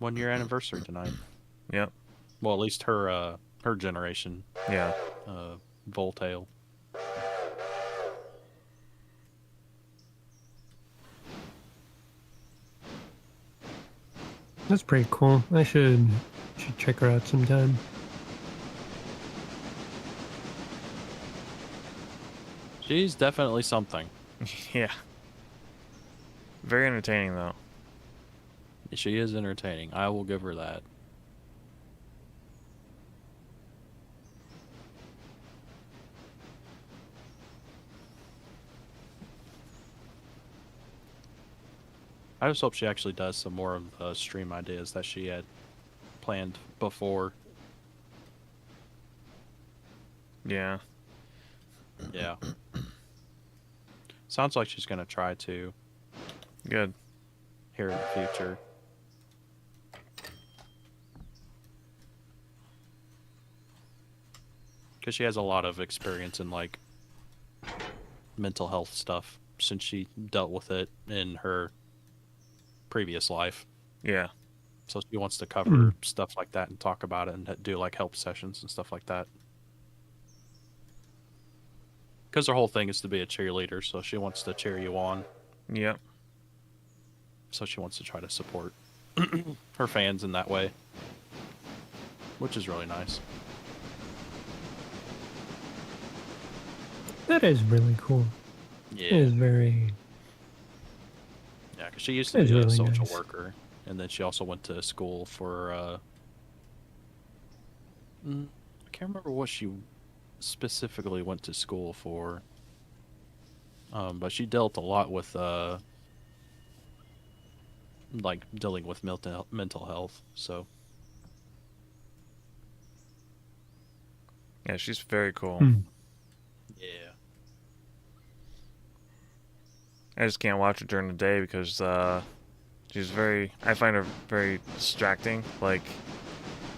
1-year anniversary tonight. Yep. Well, at least her generation. Yeah. Voltail. That's pretty cool. I should check her out sometime. She's definitely something. Yeah. Very entertaining though. She is entertaining. I will give her that. I just hope she actually does some more of the stream ideas that she had planned before. Yeah. Yeah. Sounds like she's going to try to Good. here in the future. Because she has a lot of experience in, like, mental health stuff since she dealt with it in her previous life. Yeah. So she wants to cover stuff like that and talk about it and do, like, help sessions and stuff like that. Because her whole thing is to be a cheerleader, so she wants to cheer you on. Yep. So she wants to try to support her fans in that way, which is really nice. That is really cool. Yeah. It is very... Yeah, because she used to be a really social nice. worker, and then she also went to school for, I can't remember what she specifically went to school for, but she dealt a lot with, like, dealing with mental health, so... Yeah, she's very cool. Yeah. I just can't watch her during the day because she's very. I find her very distracting. Like,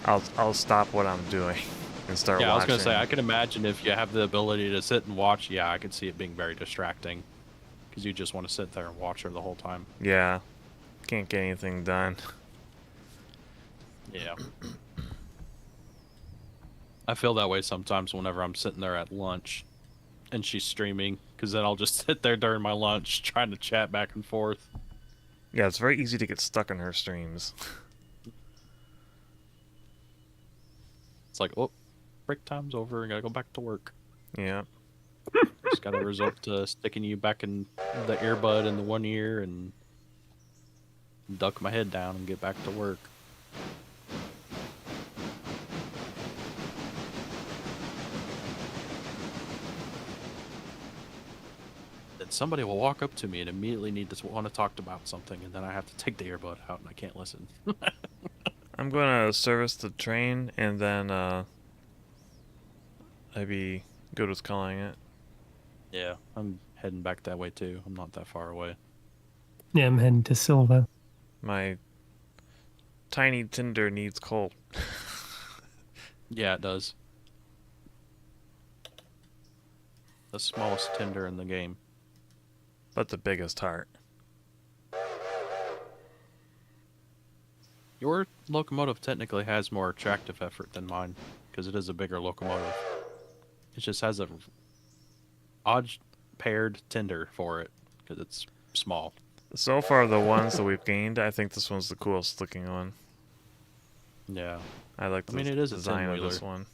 I'll stop what I'm doing and start watching. Yeah, I was gonna say I can imagine if you have the ability to sit and watch. Yeah, I could see it being very distracting because you just want to sit there and watch her the whole time. Yeah, can't get anything done. Yeah. I feel that way sometimes whenever I'm sitting there at lunch and she's streaming, because then I'll just sit there during my lunch trying to chat back and forth. Yeah, it's very easy to get stuck in her streams. It's like, oh, break time's over. I gotta go back to work. Yeah. Just gotta resort to sticking you back in the earbud in the one ear and duck my head down and get back to work. Then somebody will walk up to me and immediately want to talk about something, and then I have to take the earbud out and I can't listen. I'm gonna service the train and then I'd be good with calling it. Yeah, I'm heading back that way too. I'm not that far away. Yeah, I'm heading to Silva. My tiny Tinder needs coal. Yeah, it does. The smallest Tinder in the game. But the biggest heart. Your locomotive technically has more attractive effort than mine, because it is a bigger locomotive. It just has a odd paired Tinder for it, because it's small. So far, the ones that we've gained, I think this one's the coolest looking one. Yeah. I like the it is a design of 10-wheeler. this one.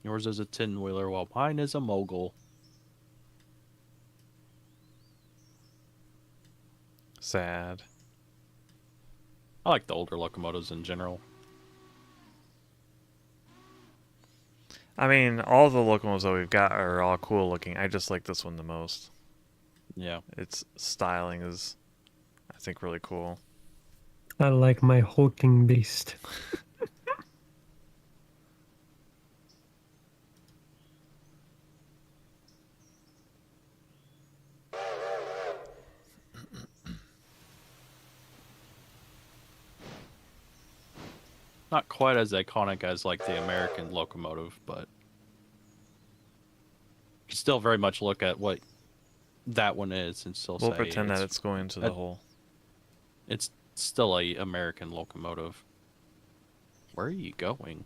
Yours is a 10-wheeler, while mine is a mogul. Sad. I like the older locomotives in general. I mean, all the locomotives that we've got are all cool looking. I just like this one the most. Yeah. Its styling is, I think, really cool. I like my hulking beast. Not quite as iconic as like the American locomotive, but you still very much look at what that one is and still We'll say pretend that it's going to the hole. It's still a American locomotive. Where are you going?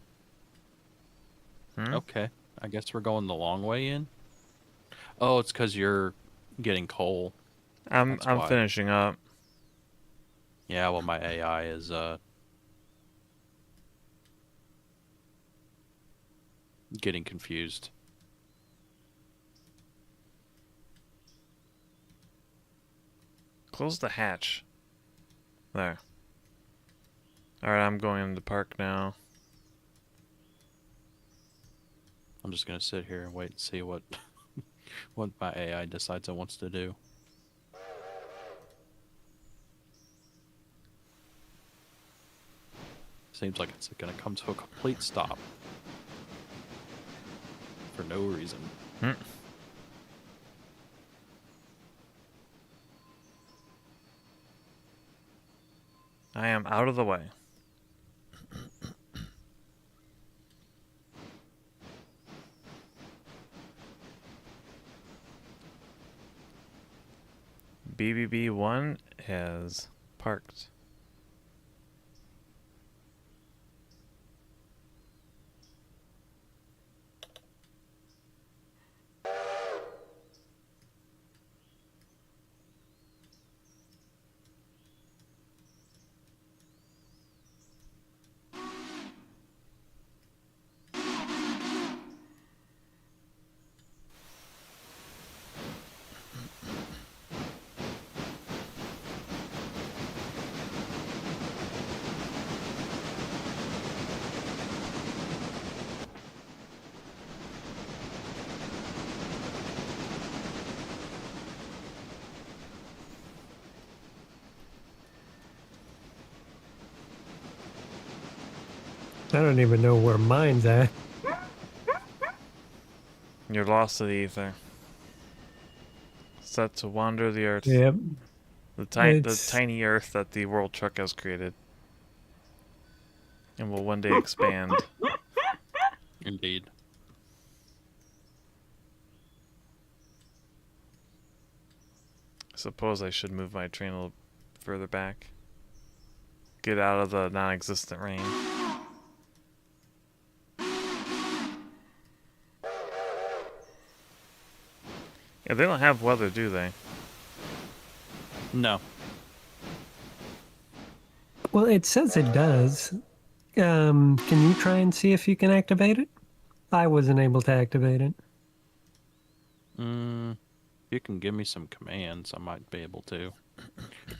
Okay, I guess we're going the long way in. Oh, it's because you're getting coal. I'm why. finishing up. Yeah, well, my AI is getting confused. Close the hatch. There. Alright, I'm going into the park now. I'm just gonna sit here and wait and see what what my AI decides it wants to do. Seems like it's gonna come to a complete stop for no reason. I am out of the way. BBB1 has parked. I don't even know where mine's at. You're lost to the ether. Set to wander the earth. Yep. The tiny earth that the world truck has created. And will one day expand. Indeed. I suppose I should move my train a little further back. Get out of the non-existent rain. Yeah, they don't have weather, do they? No. Well, it says it does. Can you try and see if you can activate it? I wasn't able to activate it. You can give me some commands, I might be able to.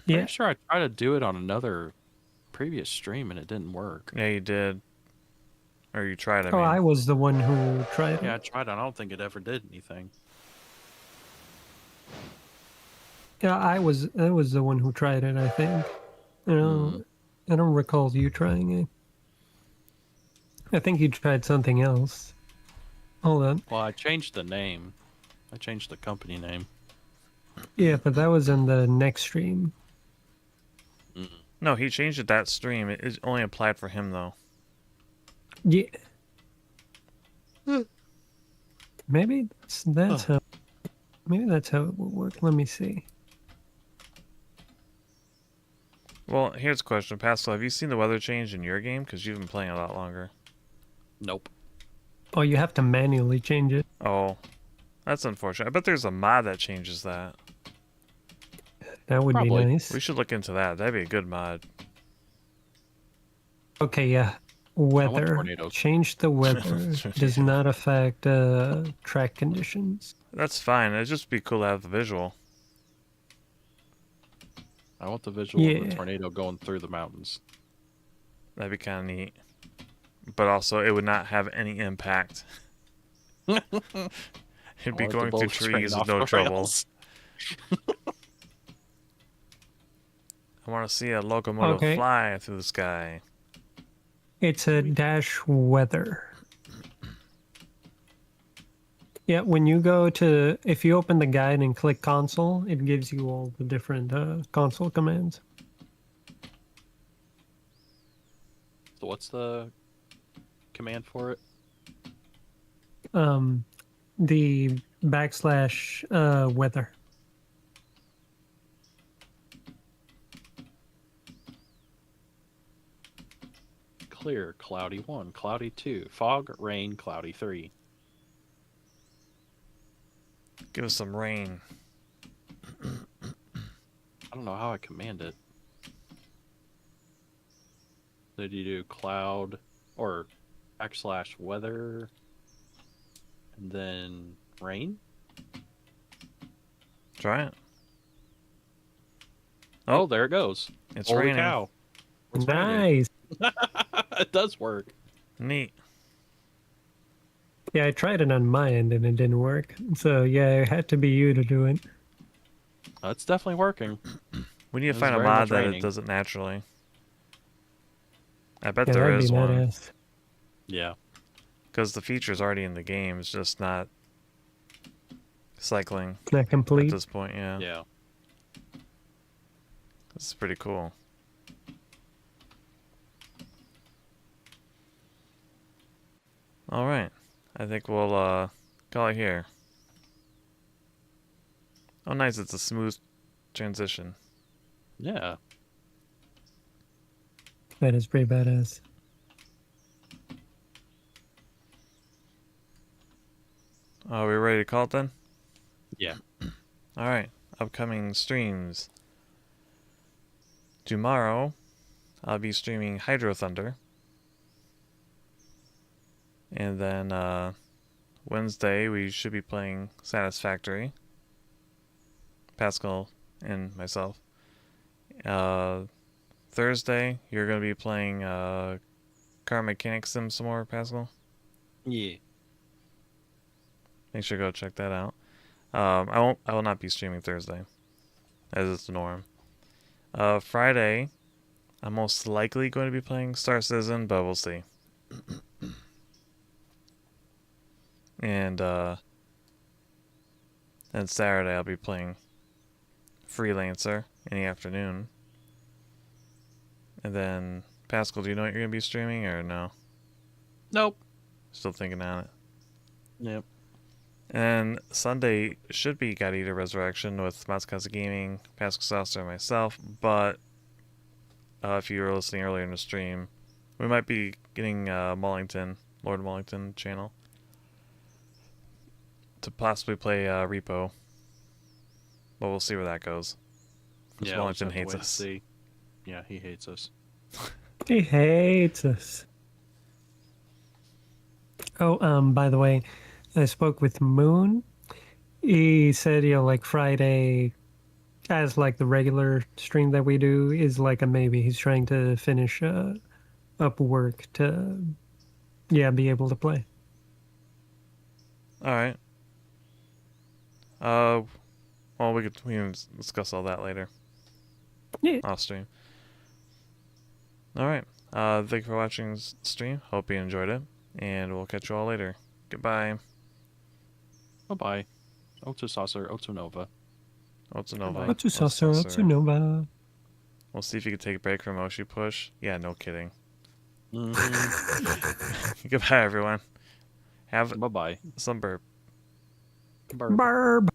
Yeah. Pretty sure I tried to do it on another previous stream and it didn't work. Yeah, you did. Or you tried, I mean. Oh, I was the one who tried Yeah, I it. tried it. I don't think it ever did anything. Yeah, I was the one who tried it, I think. I don't recall you trying it. I think you tried something else. Hold on. Well, I changed the name. I changed the company name. Yeah, but that was in the next stream. No, he changed it that stream. It only applied for him, though. Yeah. Maybe that's how. Maybe that's how it will work. Let me see. Well, here's a question. Pascal, have you seen the weather change in your game? Because you've been playing a lot longer. Nope. Oh, you have to manually change it. Oh, that's unfortunate. I bet there's a mod that changes that. That would Probably. be nice. We should look into that. That'd be a good mod. Okay, yeah. Weather. tornadoes. Change the weather. Does not affect track conditions. That's fine. It'd just be cool to have the visual. I want the visual of the Yeah. tornado going through the mountains. That'd be kind of neat. But also, it would not have any impact. It'd be Want it to going through both strain trees with off no the trouble. rails. I want to see a locomotive Okay. fly through the sky. It's a dash weather. Yeah, when you go to, if you open the guide and click console, it gives you all the different console commands. So what's the command for it? The backslash weather. Clear, cloudy 1, cloudy 2, fog, rain, cloudy 3. Give us some rain. I don't know how I command it. Did you do cloud or backslash weather and then rain? Try it. Oh, there it goes. It's Holy raining. cow. It's raining. Nice. It does work. Neat. Yeah, I tried it on my end and it didn't work. So yeah, it had to be you to do it. It's definitely working. We need to It was find a very mod much that raining. it does it naturally. I bet Yeah, there that'd is be one. badass. Yeah. Because the feature's already in the game. It's just not cycling Not at complete. this point, yeah. Yeah. This is pretty cool. Alright. I think we'll call it here. Oh nice, it's a smooth transition. Yeah. That is pretty badass. Are we ready to call it then? Yeah. Alright. Upcoming streams. Tomorrow, I'll be streaming Hydro Thunder. And then Wednesday, we should be playing Satisfactory. Pascal and myself. Thursday, you're going to be playing Car Mechanic Sim some more, Pascal. Yeah. Make sure to go check that out. I will not be streaming Thursday, as is the norm. Friday, I'm most likely going to be playing Star Citizen, but we'll see. And then Saturday, I'll be playing Freelancer in the afternoon. And then, Pascal, do you know what you're going to be streaming, or no? Nope. Still thinking on it. Yep. And Sunday should be God Eater Resurrection with Matsukaze Gaming, PascalSaucer, and myself. But if you were listening earlier in the stream, we might be getting Mullington, Lord Mullington channel to possibly play Repo. But we'll see where that goes. Yeah. Mullington we'll just have to hates wait and us. see. Yeah, he hates us. He hates us. Oh, by the way, I spoke with Moon. He said, like Friday, as like the regular stream that we do, is like a maybe. He's trying to finish up work to, be able to play. Alright. Well, we can discuss all that later. Yeah. Off stream. Alright. Thank you for watching the stream. Hope you enjoyed it. And we'll catch you all later. Goodbye. Bye-bye. Otu Saucer, Otu Nova. Otsunova. Otsusaucer, Otsunova. We'll see if you can take a break from Oshi Push. Yeah, no kidding. Mm-hmm. Goodbye, everyone. Have Bye-bye. some burp. Burp. Barb.